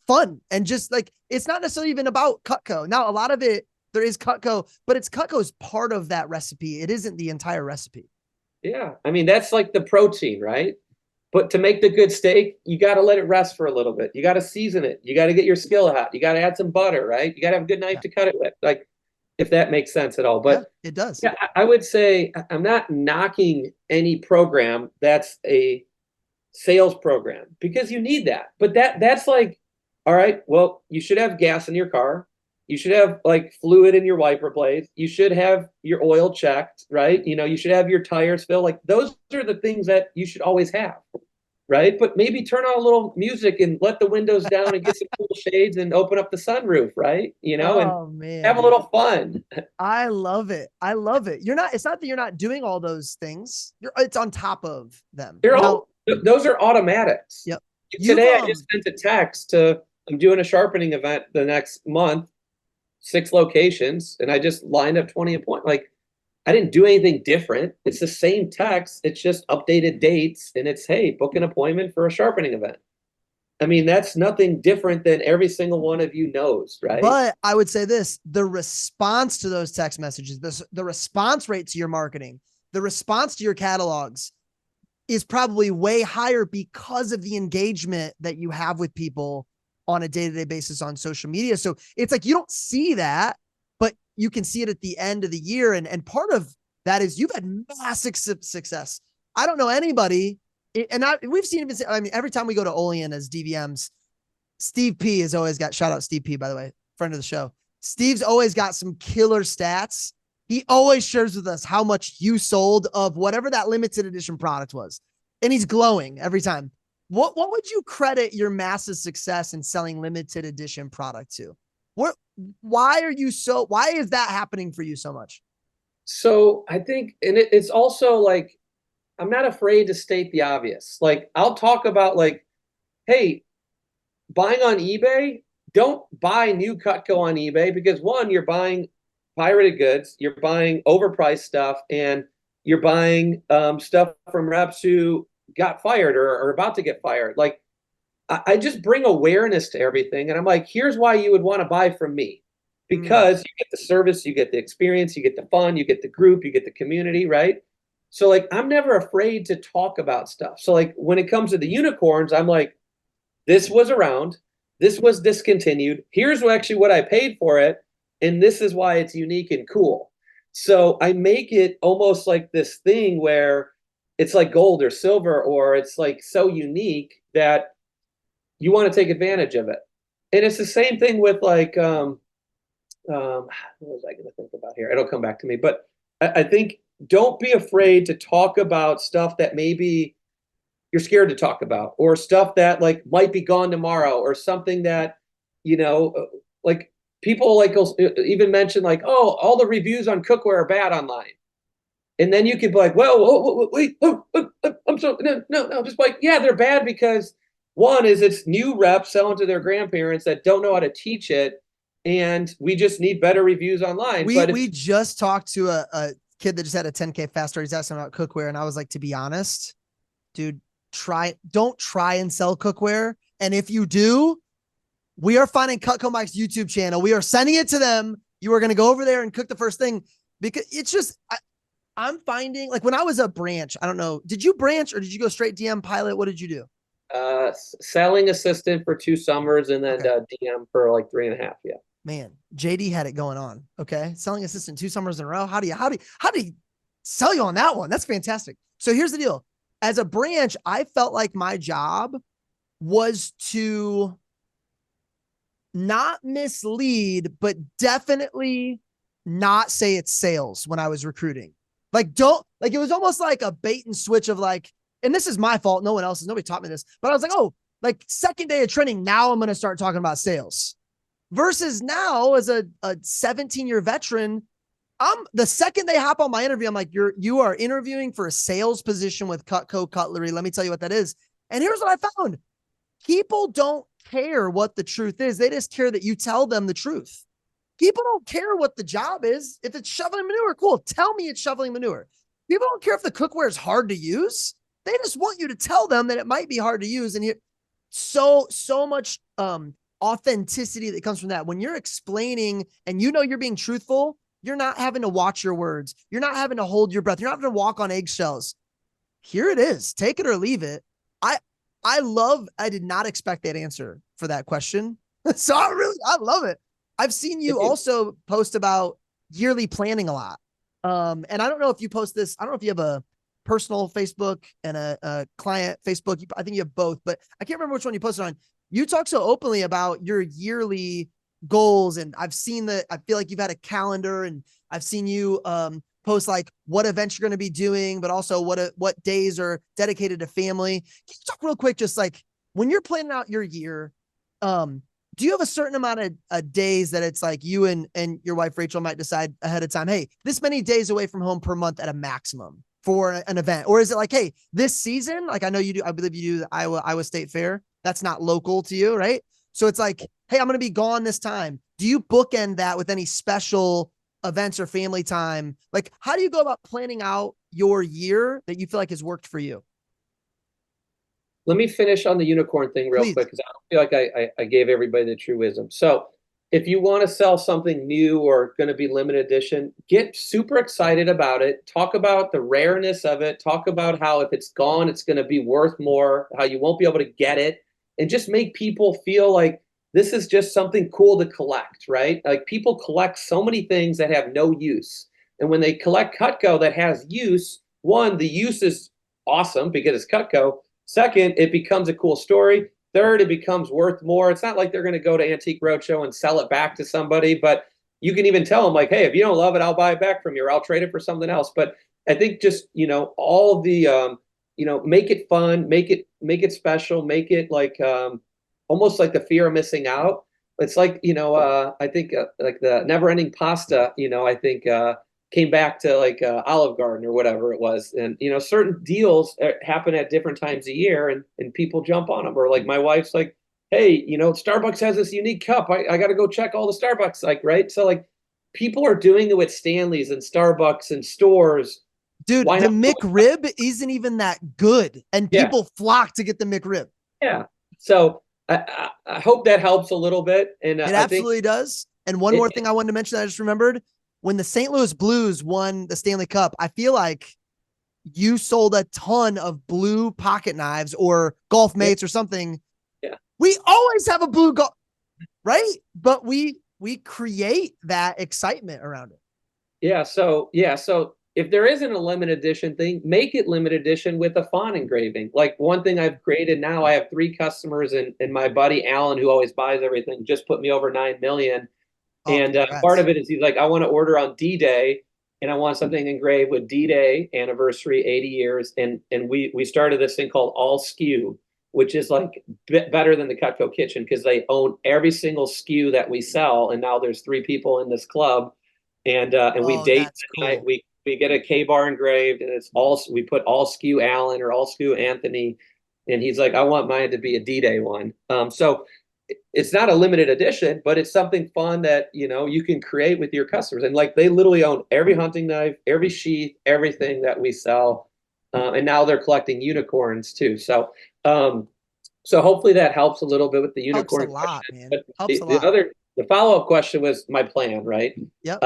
fun. And just like, it's not necessarily even about Cutco. Now, a lot of it, there is Cutco, but it's Cutco's part of that recipe. It isn't the entire recipe. Yeah. I mean, that's like the protein, right? But to make the good steak, you got to let it rest for a little bit. You got to season it. You got to get your skillet hot. You got to add some butter, right? You got to have a good knife to cut it with. Like, if that makes sense at all. But it does. Yeah, I would say I'm not knocking any program that's a sales program because you need that. But that's like, all right, well, you should have gas in your car. You should have like fluid in your wiper blades. You should have your oil checked, right? You should have your tires filled. Like those are the things that you should always have. Right. But maybe turn on a little music and let the windows down and get some cool shades and open up the sunroof. Right. Man, have a little fun. I love it. It's not that you're not doing all those things. It's on top of them. Those are automatics. Yep. Today I just sent a text I'm doing a sharpening event the next month, 6 locations, and I just lined up 20 appointments. Like, I didn't do anything different. It's the same text. It's just updated dates. And it's, hey, book an appointment for a sharpening event. I mean, that's nothing different than every single one of you knows, right? But I would say this, the response to those text messages, the response rate to your marketing, the response to your catalogs is probably way higher because of the engagement that you have with people on a day-to-day basis on social media. So it's like, you don't see that, but you can see it at the end of the year. And part of that is you've had massive success. I don't know anybody, and we've seen it. I mean, every time we go to Olean as DVMs, Steve P has always got, shout out Steve P, by the way, friend of the show. Steve's always got some killer stats. He always shares with us how much you sold of whatever that limited edition product was. And he's glowing every time. What would you credit your massive success in selling limited edition product to? Why is that happening for you so much? So I think, and it's also like, I'm not afraid to state the obvious. Like, I'll talk about like, hey, buying on eBay, don't buy new Cutco on eBay because one, you're buying pirated goods, you're buying overpriced stuff, and you're buying stuff from reps who got fired or are about to get fired. Like, I just bring awareness to everything. And I'm like, here's why you would want to buy from me. Because you get the service, you get the experience, you get the fun, you get the group, you get the community, right? So like, I'm never afraid to talk about stuff. So like, when it comes to the unicorns, I'm like, this was around, this was discontinued. Here's actually what I paid for it. And this is why it's unique and cool. So I make it almost like this thing where it's like gold or silver, or it's like so unique that you want to take advantage of it. And it's the same thing with like, what was I going to think about here? It'll come back to me. But I think don't be afraid to talk about stuff that maybe you're scared to talk about, or stuff that like might be gone tomorrow, or something that, like people like even mention like, oh, all the reviews on cookware are bad online. And then you could be like, well, wait, I'm so, no, just like, yeah, they're bad because one is it's new reps selling to their grandparents that don't know how to teach it. And we just need better reviews online. We just talked to a kid that just had a 10K fast start. He's asking about cookware. And I was like, to be honest, dude, don't try and sell cookware. And if you do, we are finding Cutco Mike's YouTube channel. We are sending it to them. You are going to go over there and cook the first thing, because it's just, I'm finding like when I was a branch, I don't know, did you branch or did you go straight DM pilot? What did you do? Selling assistant for 2 summers and then DM for like 3.5. Yeah. Man, JD had it going on. Okay. Selling assistant 2 summers in a row. How do you sell you on that one? That's fantastic. So here's the deal. As a branch, I felt like my job was to not mislead, but definitely not say it's sales when I was recruiting. Like, it was almost like a bait and switch of like, and this is my fault. Nobody taught me this, but I was like, oh, like second day of training. Now I'm going to start talking about sales versus now as a 17-year veteran. The second they hop on my interview, I'm like, you are interviewing for a sales position with Cutco Cutlery. Let me tell you what that is. And here's what I found. People don't care what the truth is. They just care that you tell them the truth. People don't care what the job is. If it's shoveling manure, cool. Tell me it's shoveling manure. People don't care if the cookware is hard to use. They just want you to tell them that it might be hard to use. And here, so much authenticity that comes from that. When you're explaining and you're being truthful, you're not having to watch your words. You're not having to hold your breath. You're not having to walk on eggshells. Here it is. Take it or leave it. I did not expect that answer for that question. So I love it. I've seen you also post about yearly planning a lot. And I don't know if you post this. I don't know if you have a personal Facebook and a client Facebook. I think you have both, but I can't remember which one you posted on. You talk so openly about your yearly goals. And I feel like you've had a calendar, and I've seen you post like what events you're going to be doing, but also what days are dedicated to family. Can you talk real quick? Just like when you're planning out your year, do you have a certain amount of days that it's like you and your wife, Rachel, might decide ahead of time, hey, this many days away from home per month at a maximum for an event? Or is it like, hey, this season, like I know you do, I believe you do the Iowa State Fair. That's not local to you, right? So it's like, hey, I'm going to be gone this time. Do you bookend that with any special events or family time? Like, how do you go about planning out your year that you feel like has worked for you? Let me finish on the unicorn thing real quick, because I don't feel like I gave everybody the true wisdom. So if you want to sell something new or going to be limited edition, get super excited about it. Talk about the rareness of it. Talk about how if it's gone, it's going to be worth more, how you won't be able to get it, and just make people feel like this is just something cool to collect, right? Like people collect so many things that have no use. And when they collect Cutco that has use, one, the use is awesome because it's Cutco. Second, it becomes a cool story. Third, it becomes worth more. It's not like they're going to go to Antique Roadshow and sell it back to somebody, but you can even tell them like, hey, if you don't love it, I'll buy it back from you, or I'll trade it for something else. But I think just, all the, make it fun, make it special, make it like, almost like the fear of missing out. It's like, I think like the never ending pasta, I think, came back to like Olive Garden or whatever it was. And, certain deals happen at different times a year and people jump on them. Or like my wife's like, hey, Starbucks has this unique cup. I got to go check all the Starbucks, like, right. So like people are doing it with Stanley's and Starbucks and stores. Dude, Why the not? McRib isn't even that good. And Yeah. people flock to get the McRib. Yeah. So I hope that helps a little bit. And It I think absolutely does. And one more thing I wanted to mention that I just remembered, when the St. Louis Blues won the Stanley Cup, I feel like you sold a ton of blue pocket knives or golf mates or something. Yeah. We always have a blue golf, right? But we create that excitement around it. Yeah. So if there isn't a limited edition thing, make it limited edition with a font engraving. Like one thing I've created now, I have 3 customers, and my buddy Alan, who always buys everything, just put me over 9 million. Oh, And part of it is he's like, I want to order on D-Day, and I want something engraved with D-Day anniversary, 80 years. And we started this thing called All SKU, which is like better than the Cutco Kitchen because they own every single SKU that we sell. And now there's 3 people in this club, and we date tonight. Cool. We get a K-bar engraved, and we put All SKU Alan or All SKU Anthony, and he's like, I want mine to be a D-Day one. So it's not a limited edition, but it's something fun that you can create with your customers. And like they literally own every hunting knife, every sheath, everything that we sell, and now they're collecting unicorns too. So hopefully that helps a little bit with the unicorn. Helps a lot, man. But Helps a lot. The follow-up question was my plan, right? Yep.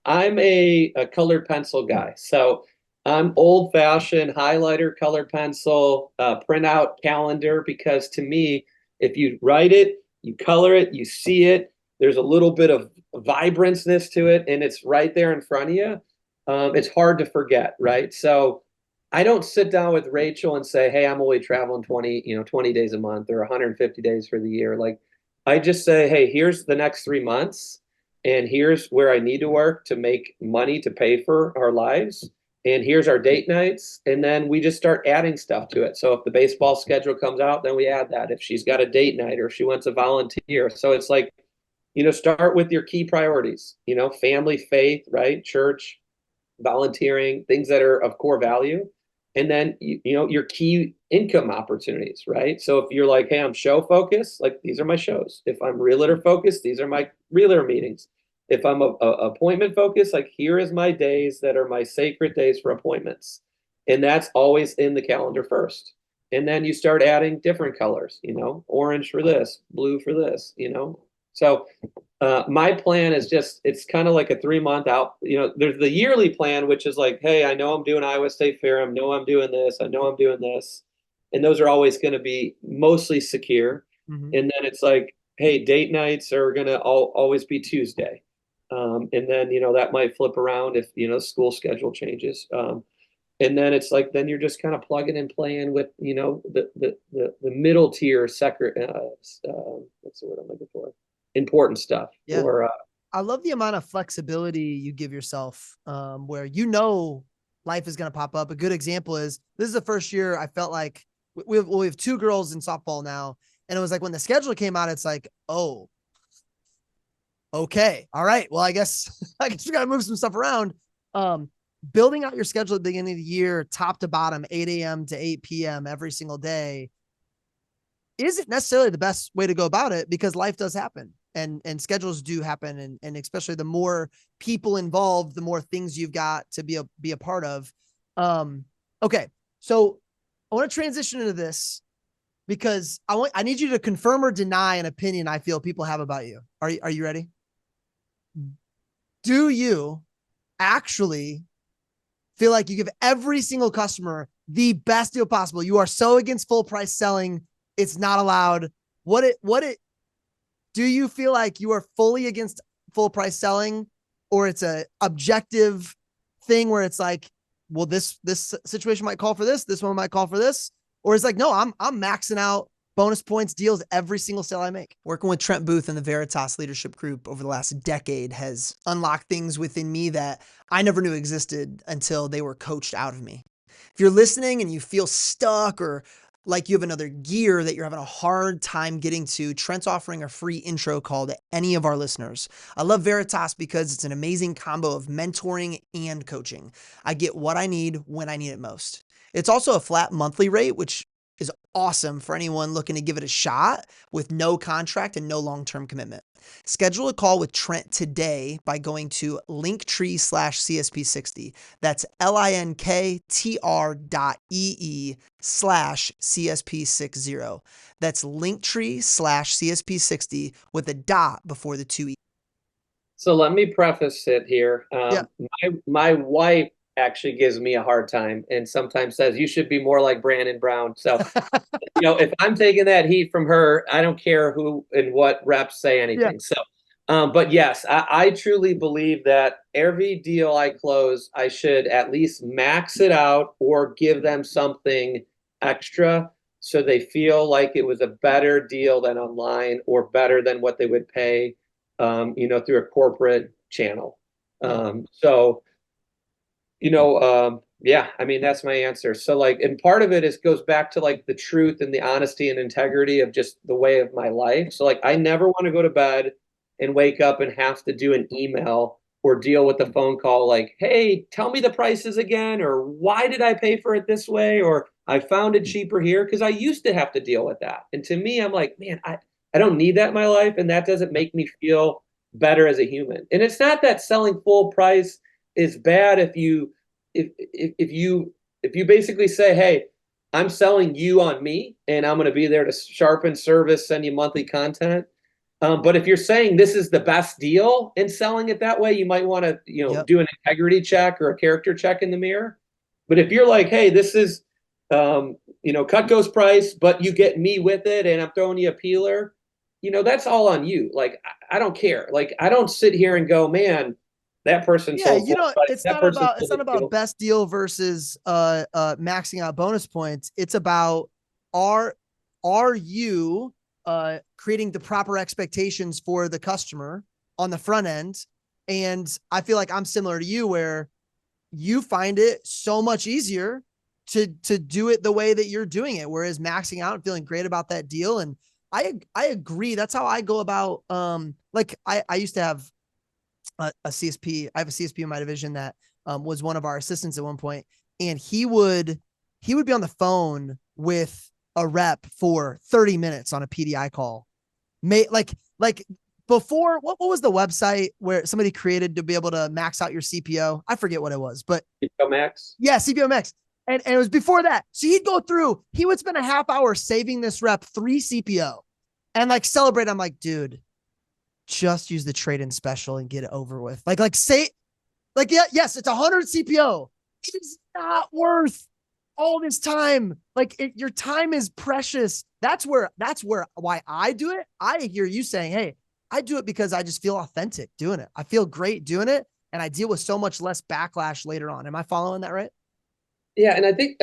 I'm a colored pencil guy, so I'm old-fashioned highlighter, colored pencil, printout calendar, because to me, if you write it, you color it, you see it, there's a little bit of vibranceness to it, and it's right there in front of you. It's hard to forget, right? So I don't sit down with Rachel and say, hey, I'm only traveling 20 days a month or 150 days for the year. Like I just say, hey, here's the next 3 months, and here's where I need to work to make money to pay for our lives. And here's our date nights. And then we just start adding stuff to it. So if the baseball schedule comes out, then we add that. If she's got a date night or if she wants a volunteer. So it's like, start with your key priorities, family, faith, right? Church, volunteering, things that are of core value. And then, your key income opportunities, right? So if you're like, hey, I'm show focused, like these are my shows. If I'm realtor focused, these are my realtor meetings. If I'm a appointment focused, like here is my days that are my sacred days for appointments. And that's always in the calendar first. And then you start adding different colors, orange for this, blue for this, So my plan is it's kind of like a 3-month out. There's the yearly plan, which is like, hey, I know I'm doing Iowa State Fair. I know I'm doing this. I know I'm doing this. And those are always going to be mostly secure. Mm-hmm. And then it's like, hey, date nights are going to always be Tuesday. And then, that might flip around if, school schedule changes. And then it's like, then you're just kind of plugging and playing with, the middle tier what's the word I'm looking for? Important stuff. Yeah. I love the amount of flexibility you give yourself, where, life is going to pop up. A good example is this is the first year I felt like we have 2 girls in softball now. And it was like, when the schedule came out, it's like, oh, okay. All right. Well, I guess we got to move some stuff around. Building out your schedule at the beginning of the year, top to bottom, 8 a.m. to 8 p.m. every single day isn't necessarily the best way to go about it, because life does happen and schedules do happen. And especially the more people involved, the more things you've got to be a part of. Okay. So I want to transition into this because I need you to confirm or deny an opinion I feel people have about you. Are you ready? Do you actually feel like you give every single customer the best deal possible? You are so against full price selling. It's not allowed. do you feel like you are fully against full price selling, or it's a objective thing where it's like, well, this situation might call for this, this one might call for this, or it's like, no, I'm maxing out bonus points deals every single sale I make. Working with Trent Booth and the Veritas Leadership Group over the last decade has unlocked things within me that I never knew existed until they were coached out of me. If you're listening and you feel stuck or like you have another gear that you're having a hard time getting to, Trent's offering a free intro call to any of our listeners. I love Veritas because it's an amazing combo of mentoring and coaching. I get what I need when I need it most. It's also a flat monthly rate, which is awesome for anyone looking to give it a shot with no contract and no long-term commitment. Schedule a call with Trent today by going to linktree/CSP60. That's linktr.ee/CSP60. That's linktree/CSP60 with a dot before the 2 E. So let me preface it here. Yeah. My wife actually gives me a hard time and sometimes says you should be more like Brandon Brown. So, if I'm taking that heat from her, I don't care who and what reps say anything. Yeah. So, but yes, I truly believe that every deal I close, I should at least max it out or give them something extra so they feel like it was a better deal than online or better than what they would pay, through a corporate channel. Yeah, I mean, that's my answer. So and part of it goes back to the truth and the honesty and integrity of just the way of my life. So I never want to go to bed and wake up and have to do an email or deal with the phone call like, hey, tell me the prices again, or why did I pay for it this way? Or I found it cheaper here, because I used to have to deal with that. And to me, I'm like, man, I don't need that in my life. And that doesn't make me feel better as a human. And it's not that selling full price is bad if you basically say, hey, I'm selling you on me and I'm going to be there to sharpen service, send you monthly content. But if you're saying this is the best deal and selling it that way, you might want to, do an integrity check or a character check in the mirror. But if you're like, hey, this is, Cutco's price, but you get me with it and I'm throwing you a peeler, that's all on you. I don't care. I don't sit here and go, man, that person. Yeah, it's not about best deal versus maxing out bonus points. It's about are you creating the proper expectations for the customer on the front end? And I feel like I'm similar to you, where you find it so much easier to do it the way that you're doing it, whereas maxing out and feeling great about that deal. And I agree. That's how I go about. I used to have a CSP. I have a CSP in my division that was one of our assistants at one point, and he would be on the phone with a rep for 30 minutes on a PDI call. Before, what was the website where somebody created to be able to max out your CPO? I forget what it was, but CPO Max. Yeah, CPO Max. And it was before that. So he would spend a half hour saving this rep 3 CPO and celebrate. I'm like, dude, just use the trade-in special and get it over with. Yes, it's 100 CPO. It's not worth all this time. Your time is precious. That's why I do it. I hear you saying, hey, I do it because I just feel authentic doing it. I feel great doing it. And I deal with so much less backlash later on. Am I following that right? Yeah. And I think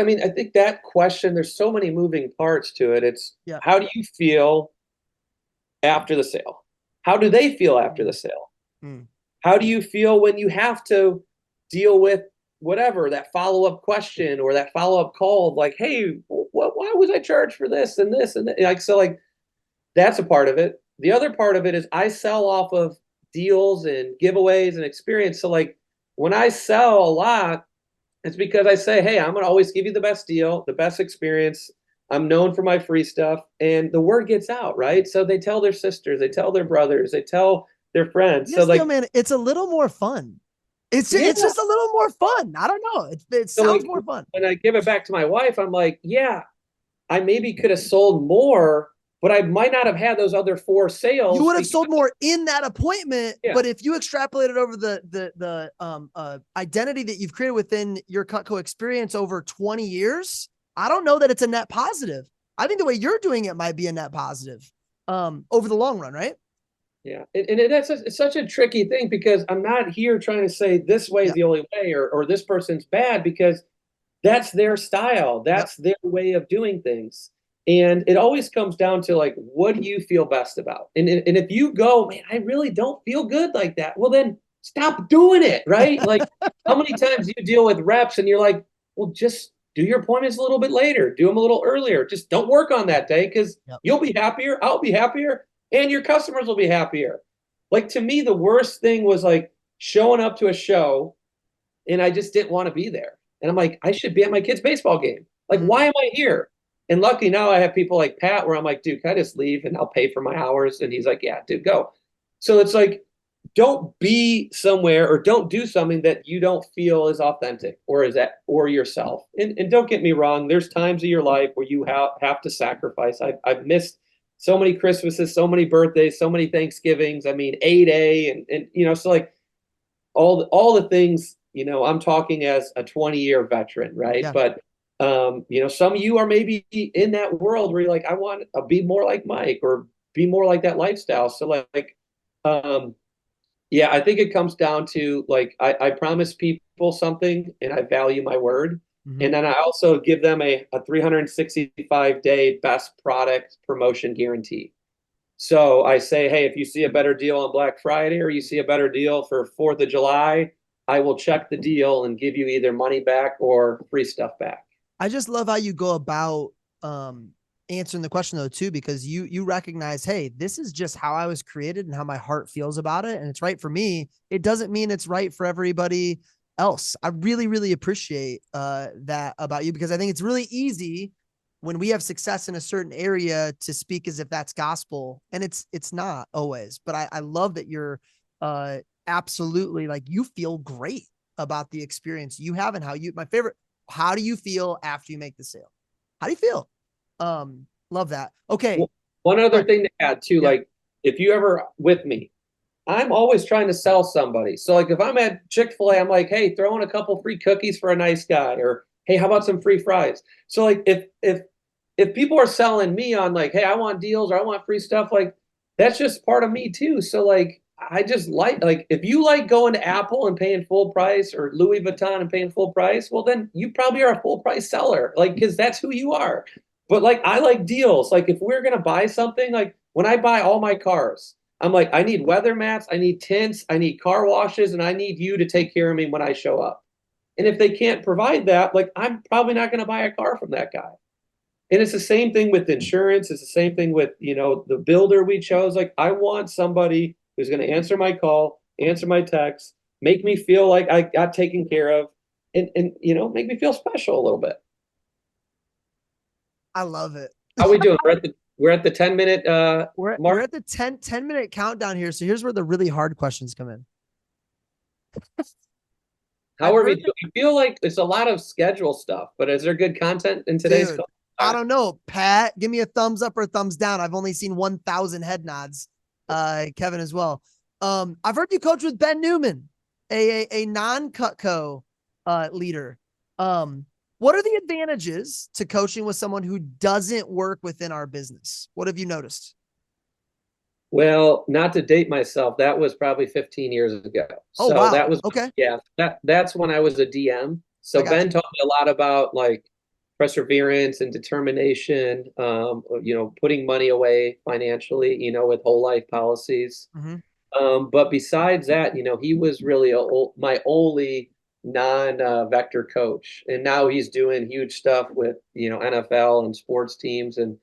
that question, there's so many moving parts to it. It's How do you feel after the sale? How do they feel after the sale? How do you feel when you have to deal with whatever, that follow-up question or that follow-up call, like, hey, why was I charged for this and this and that? That's a part of it. The other part of it is I sell off of deals and giveaways and experience. So when I sell a lot, it's because I say, hey, I'm going to always give you the best deal, the best experience. I'm known for my free stuff, and the word gets out, right? So they tell their sisters, they tell their brothers, they tell their friends. Yes, man, it's a little more fun. It's just a little more fun. I don't know. It sounds more fun. When I give it back to my wife, I'm like, yeah, I maybe could have sold more, but I might not have had those other 4 sales. You would have sold more in that appointment, but if you extrapolated over the identity that you've created within your Cutco experience over 20 years, I don't know that it's a net positive. I think the way you're doing it might be a net positive over the long run, right? Yeah. It's such a tricky thing because I'm not here trying to say this way is Yep. the only way or this person's bad because that's their style. Yep. That's their way of doing things. And it always comes down to like, what do you feel best about? And if you go, man, I really don't feel good like that. Well, then stop doing it, right? Like, how many times do you deal with reps and you're like, well, just do your appointments a little bit later, do them a little earlier. Just don't work on that day because Yep. you'll be happier, I'll be happier, and your customers will be happier. Like to me, the worst thing was like showing up to a show and I just didn't want to be there. And I'm like, I should be at my kid's baseball game. Like, Mhm. why am I here? And lucky now I have people like Pat where I'm like, dude, can I just leave and I'll pay for my hours? And he's like, yeah, dude, go. So it's like, don't be somewhere or don't do something that you don't feel is authentic or is that or yourself. And don't get me wrong, there's times of your life where you have to sacrifice. I've missed so many Christmases, so many birthdays, so many Thanksgivings. I mean, 8A and so like all the things, I'm talking as a 20-year veteran, right? Yeah. But some of you are maybe in that world where you're like, I want to be more like Mike or be more like that lifestyle. So um, yeah, I think it comes down to like I promise people something and I value my word. Mhm. And then I also give them a 365-day best product promotion guarantee. So I say, hey, if you see a better deal on Black Friday or you see a better deal for 4th of July, I will check the deal and give you either money back or free stuff back. I just love how you go about answering the question though too, because you recognize, hey, this is just how I was created and how my heart feels about it, and it's right for me. It doesn't mean it's right for everybody else. I really, really appreciate that about you because I think it's really easy when we have success in a certain area to speak as if that's gospel, and it's not always. But I love that you're absolutely like you feel great about the experience you have and how you. My favorite, how do you feel after you make the sale? How do you feel? Love that. Okay. One Go other ahead. thing to add too, Yeah. like if you ever with me, I'm always trying to sell somebody. So like if I'm at Chick-fil-A, I'm like, hey, throw in a couple free cookies for a nice guy, or hey, how about some free fries? So like if people are selling me on like, hey, I want deals or I want free stuff, like that's just part of me too. So like I just like if you like going to Apple and paying full price or Louis Vuitton and paying full price, well then you probably are a full price seller, like because that's who you are. But like I like deals. Like if we're gonna buy something, like when I buy all my cars, I'm like, I need weather mats, I need tints, I need car washes, and I need you to take care of me when I show up. And if they can't provide that, like I'm probably not gonna buy a car from that guy. And it's the same thing with insurance. It's the same thing with, the builder we chose. Like I want somebody who's going to answer my call, answer my text, make me feel like I got taken care of and make me feel special a little bit. I love it. How we doing? We're at the 10-minute We're mark. at the 10-minute countdown here. So here's where the really hard questions come in. How I've are we heard, doing? I feel like it's a lot of schedule stuff, but is there good content in today's dude, call? I don't know. Pat, give me a thumbs up or a thumbs down. I've only seen 1,000 head nods. Kevin as well. I've heard you coach with Ben Newman, a non-Cutco leader. What are the advantages to coaching with someone who doesn't work within our business? What have you noticed? Well, not to date myself, that was probably 15 years ago. Oh, So wow. that was, Okay. yeah, that's when I was a DM. I So got Ben you. taught me a lot about like perseverance and determination, putting money away financially, with whole life policies. Mm-hmm. But besides that, he was really my only non-vector coach. And now he's doing huge stuff with, NFL and sports teams and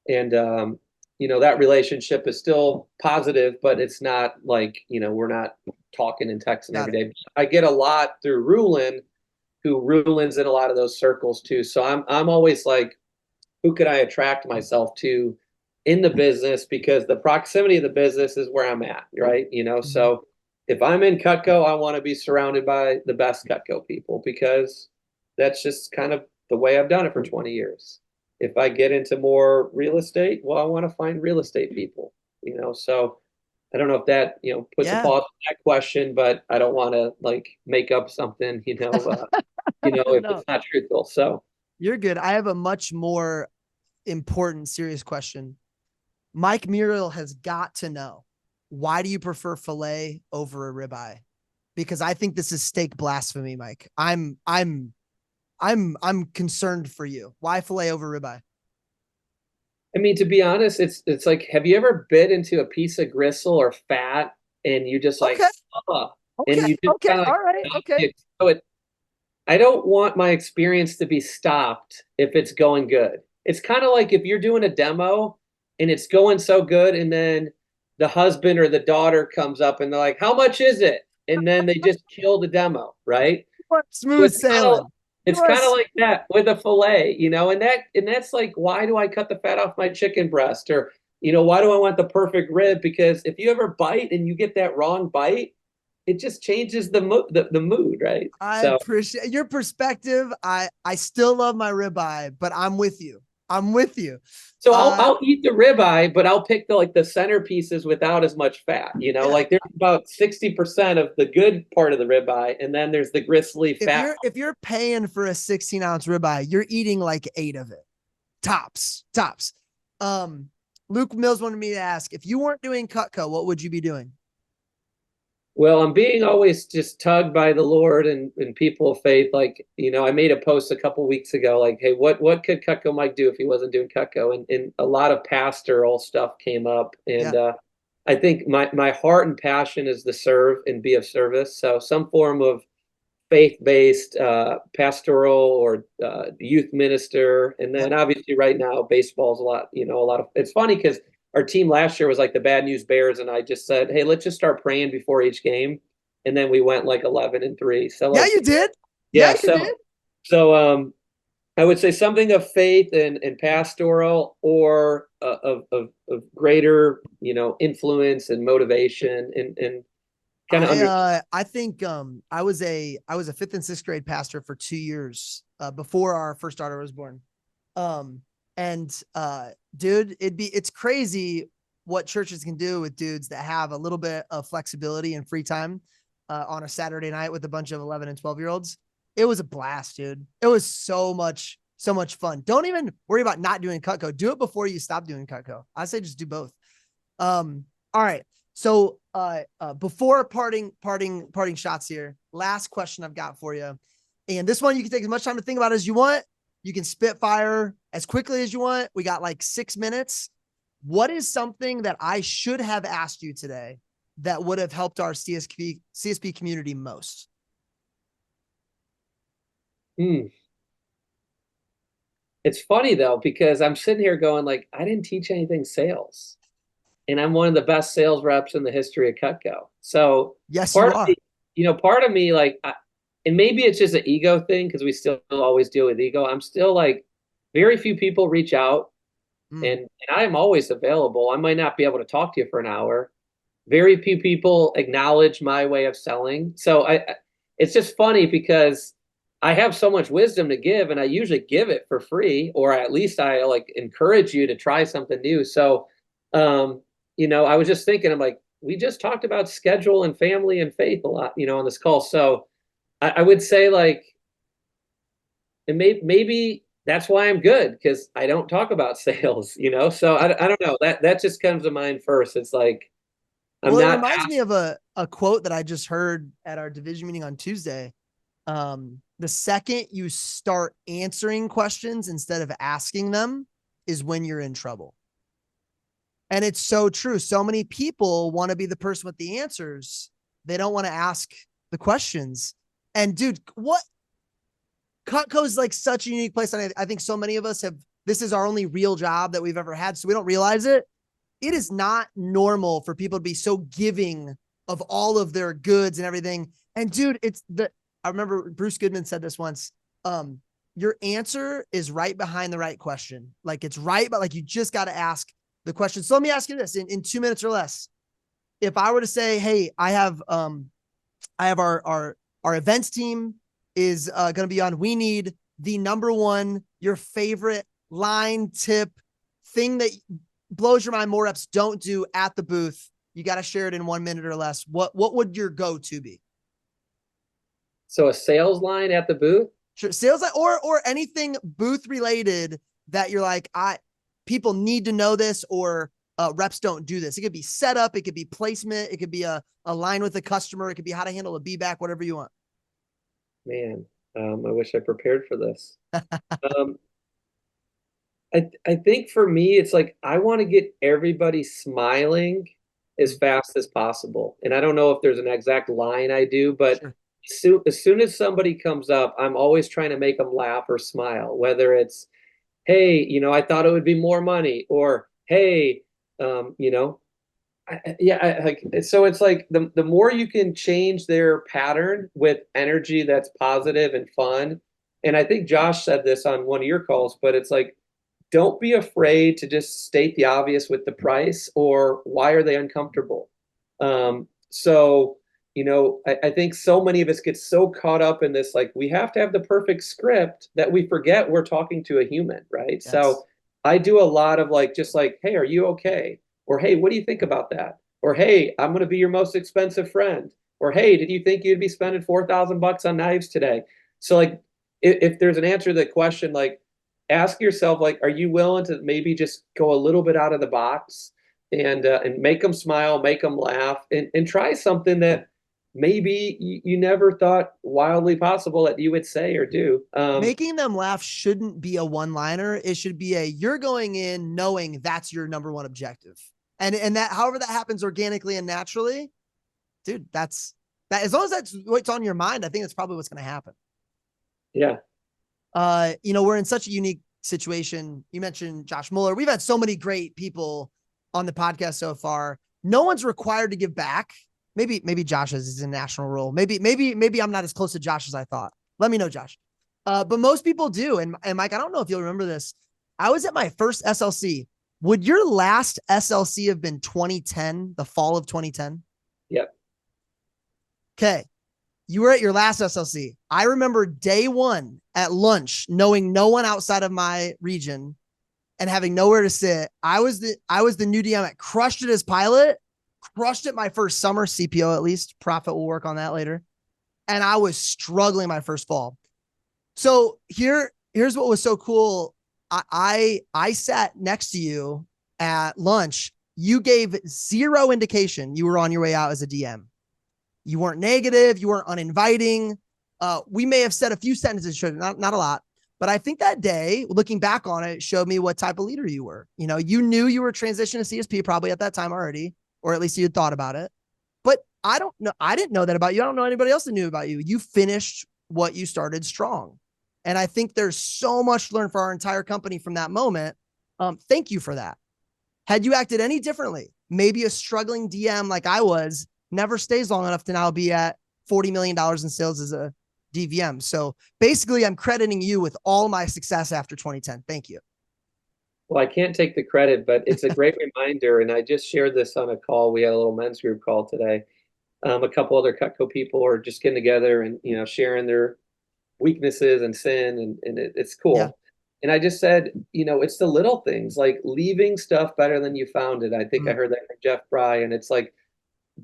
that relationship is still positive, but it's not like, we're not talking and texting Got every it. day. I get a lot through Rulin, who Rulin's in a lot of those circles too. So I'm always like, who could I attract myself to in the business? Because the proximity of the business is where I'm at, right? Mhm. So if I'm in Cutco, I want to be surrounded by the best Cutco people because that's just kind of the way I've done it for 20 years. If I get into more real estate, well, I want to find real estate people. So I don't know if that, puts a Yeah. pause on that question, but I don't want to like make up something, if No, it's not truthful. So you're good. I have a much more important, serious question. Mike Muriel has got to know. why do you prefer filet over a ribeye? Because I think this is steak blasphemy, Mike. I'm concerned for you. Why filet over ribeye? I mean, to be honest, it's like, have you ever bit into a piece of gristle or fat and you just like, Okay, uh, okay, and you just okay, kind of like all right, stop okay. it. So I don't want my experience to be stopped if it's going good. It's kind of like if you're doing a demo and it's going so good, and then the husband or the daughter comes up and they're like, "How much is it?" And then they just kill the demo, right? What So smooth sailing? You it's are kind of like that with a fillet, and that's like, why do I cut the fat off my chicken breast, or why do I want the perfect rib? Because if you ever bite and you get that wrong bite, it just changes the mood, right? I So appreciate your perspective. I still love my ribeye, but I'm with you. I'm with you. So Uh, I'll eat the ribeye, but I'll pick the centerpieces without as much fat. yeah. Like there's about 60% of the good part of the ribeye, and then there's the gristly If fat. you're paying for a 16-ounce ribeye, you're eating like 8 of it. Tops, tops. Um, Luke Mills wanted me to ask, if you weren't doing Cutco, what would you be doing? Well, I'm being always just tugged by the Lord and people of faith. Like, I made a post a couple weeks ago, like, hey, what could Cutco Mike do if he wasn't doing Cutco? And a lot of pastoral stuff came up. And Yeah. I think my heart and passion is to serve and be of service. So some form of faith-based pastoral or youth minister. And Yep. then obviously right now baseball's a lot of, it's funny because our team last year was like the Bad News Bears, and I just said, hey, let's just start praying before each game. And then we went like 11-3. So Yeah, like, you did. Yeah, yeah, you did. so I would say something of faith and pastoral, or of greater, influence and motivation, and kind of under. I think I was a fifth and sixth grade pastor for 2 years before our first daughter was born. Um and dude, it's crazy what churches can do with dudes that have a little bit of flexibility and free time on a Saturday night with a bunch of 11 and 12-year-olds. It was a blast, dude. It was so much fun. Don't even worry about not doing Cutco. Do it before you stop doing Cutco. I say just do both. All right. So before parting shots here, last question I've got for you. And this one you can take as much time to think about as you want. You can spitfire as quickly as you want. We got like 6 minutes. What is something that I should have asked you today that would have helped our CSP community most? Hmm. It's funny though, because I'm sitting here going like, I didn't teach anything sales, and I'm one of the best sales reps in the history of Cutco. So Yes, you part of me, are. part of me like, and maybe it's just an ego thing because we still always deal with ego. I'm still like, very few people reach out, Mm. and I'm always available. I might not be able to talk to you for an hour. Very few people acknowledge my way of selling. So it's just funny because I have so much wisdom to give, and I usually give it for free, or at least I like encourage you to try something new. So, I was just thinking, I'm like, we just talked about schedule and family and faith a lot, on this call. So I would say like, and maybe that's why I'm good, because I don't talk about sales. So I don't know, that just comes to mind first. It's like, I'm Well, it not. reminds me of a quote that I just heard at our division meeting on Tuesday. The second you start answering questions instead of asking them is when you're in trouble. And it's so true. So many people want to be the person with the answers. They don't want to ask the questions. And dude, what Cutco is like such a unique place. And I think so many of us this is our only real job that we've ever had. So we don't realize it. It is not normal for people to be so giving of all of their goods and everything. And dude, I remember Bruce Goodman said this once. Your answer is right behind the right question. Like it's right, but like you just got to ask the question. So let me ask you this in 2 minutes or less. If I were to say, hey, I have our events team is going to be on. We need the number one, your favorite line, tip, thing that blows your mind more reps don't do at the booth. You got to share it in 1 minute or less. What would your go-to be? So a sales line at the booth? Sure. Sales line or anything booth related that you're like, people need to know this, or reps don't do this. It could be setup, it could be placement, it could be a line with a customer, it could be how to handle a B back, whatever you want. Man, I wish I prepared for this. Um, I think for me, it's like I want to get everybody smiling as fast as possible. And I don't know if there's an exact line I do, but Sure. as soon as somebody comes up, I'm always trying to make them laugh or smile, whether it's, hey, I thought it would be more money, or hey, you know, like so it's like the more you can change their pattern with energy that's positive and fun. And I think Josh said this on one of your calls, but it's like don't be afraid to just state the obvious with the price or why are they uncomfortable. So I think so many of us get so caught up in this, like we have to have the perfect script that we forget we're talking to a human, right? Yes. So I do a lot of like, just like, hey, are you okay? Or hey, what do you think about that? Or hey, I'm going to be your most expensive friend. Or hey, did you think you'd be spending $4,000 on knives today? So like, if there's an answer to the question, like ask yourself, like, are you willing to maybe just go a little bit out of the box and make them smile, make them laugh, and try something that maybe you never thought wildly possible that you would say or do. Making them laugh shouldn't be a one-liner. It should be you're going in knowing that's your number one objective. And that, however that happens organically and naturally, dude, that's that. As long as that's what's on your mind, I think that's probably what's going to happen. Yeah. We're in such a unique situation. You mentioned Josh Mueller. We've had so many great people on the podcast so far. No one's required to give back. Maybe Josh is a national role. Maybe I'm not as close to Josh as I thought. Let me know, Josh. But most people do. And Mike, I don't know if you'll remember this. I was at my first SLC. Would your last SLC have been 2010, the fall of 2010? Yep. Okay. You were at your last SLC. I remember day one at lunch, knowing no one outside of my region and having nowhere to sit. I was the new DM at crushed it as pilot, crushed it my first summer, CPO at least. Profit will work on that later. And I was struggling my first fall. So here's what was so cool. I sat next to you at lunch. You gave zero indication you were on your way out as a DM. You weren't negative. You weren't uninviting. We may have said a few sentences, not a lot, but I think that day, looking back on it, showed me what type of leader you were. You knew you were transitioning to CSP probably at that time already, or at least you had thought about it. But I don't know. I didn't know that about you. I don't know anybody else that knew about you. You finished what you started strong. And I think there's so much to learn for our entire company from that moment. Thank you for that. Had you acted any differently, maybe a struggling DM like I was never stays long enough to now be at $40 million in sales as a DVM. So basically, I'm crediting you with all my success after 2010. Thank you. Well, I can't take the credit, but it's a great reminder. And I just shared this on a call. We had a little men's group call today. A couple other Cutco people are just getting together and, sharing their weaknesses and sin. And it's cool. Yeah. And I just said, it's the little things like leaving stuff better than you found it. I think I heard that from Jeff Bry. And it's like,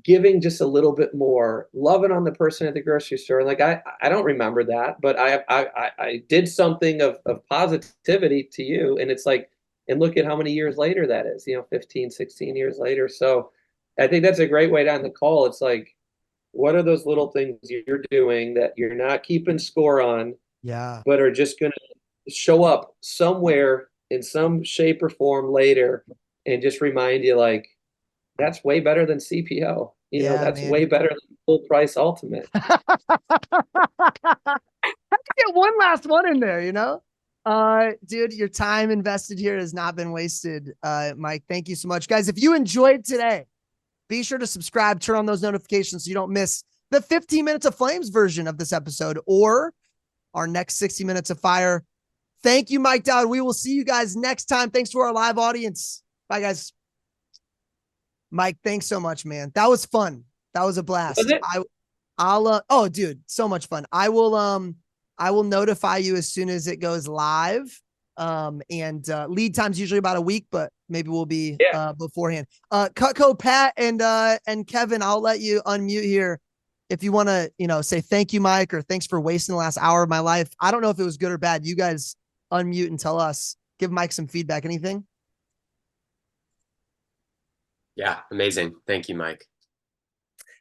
giving just a little bit more, loving on the person at the grocery store. And like, I don't remember that, but I did something of positivity to you. And it's like, and look at how many years later that is, 15, 16 years later. So I think that's a great way to end the call. It's like, what are those little things you're doing that you're not keeping score on, Yeah. but are just going to show up somewhere in some shape or form later and just remind you like, that's way better than CPO. That's man. way better than full price ultimate. Get one last one in there, dude, your time invested here has not been wasted. Mike, thank you so much. Guys, if you enjoyed today, be sure to subscribe, turn on those notifications so you don't miss the 15 minutes of flames version of this episode or our next 60 minutes of fire. Thank you, Mike Dawid. We will see you guys next time. Thanks to our live audience. Bye, guys. Mike, thanks so much, man. That was fun. That was a blast. Was it? Oh, dude, so much fun. I will notify you as soon as it goes live. And lead time's usually about a week, but maybe we'll be beforehand. Cutco, Pat, and Kevin, I'll let you unmute here if you want to, say thank you, Mike, or thanks for wasting the last hour of my life. I don't know if it was good or bad. You guys unmute and tell us. Give Mike some feedback. Anything? Yeah, amazing. Thank you, Mike.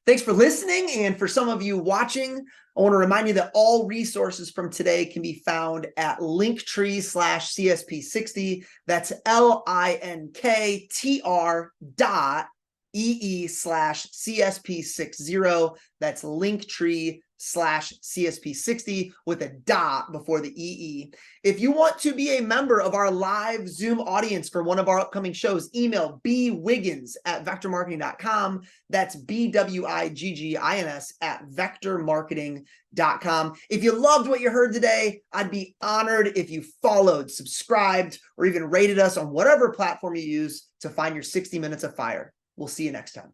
Thanks for listening. And for some of you watching, I want to remind you that all resources from today can be found at linktree/CSP60. That's linktr.ee/CSP60. That's linktree/CSP60 with a dot before the EE. If you want to be a member of our live Zoom audience for one of our upcoming shows, email bwiggins@vectormarketing.com. That's BWIGGINS@vectormarketing.com. If you loved what you heard today, I'd be honored if you followed, subscribed, or even rated us on whatever platform you use to find your 60 minutes of fire. We'll see you next time.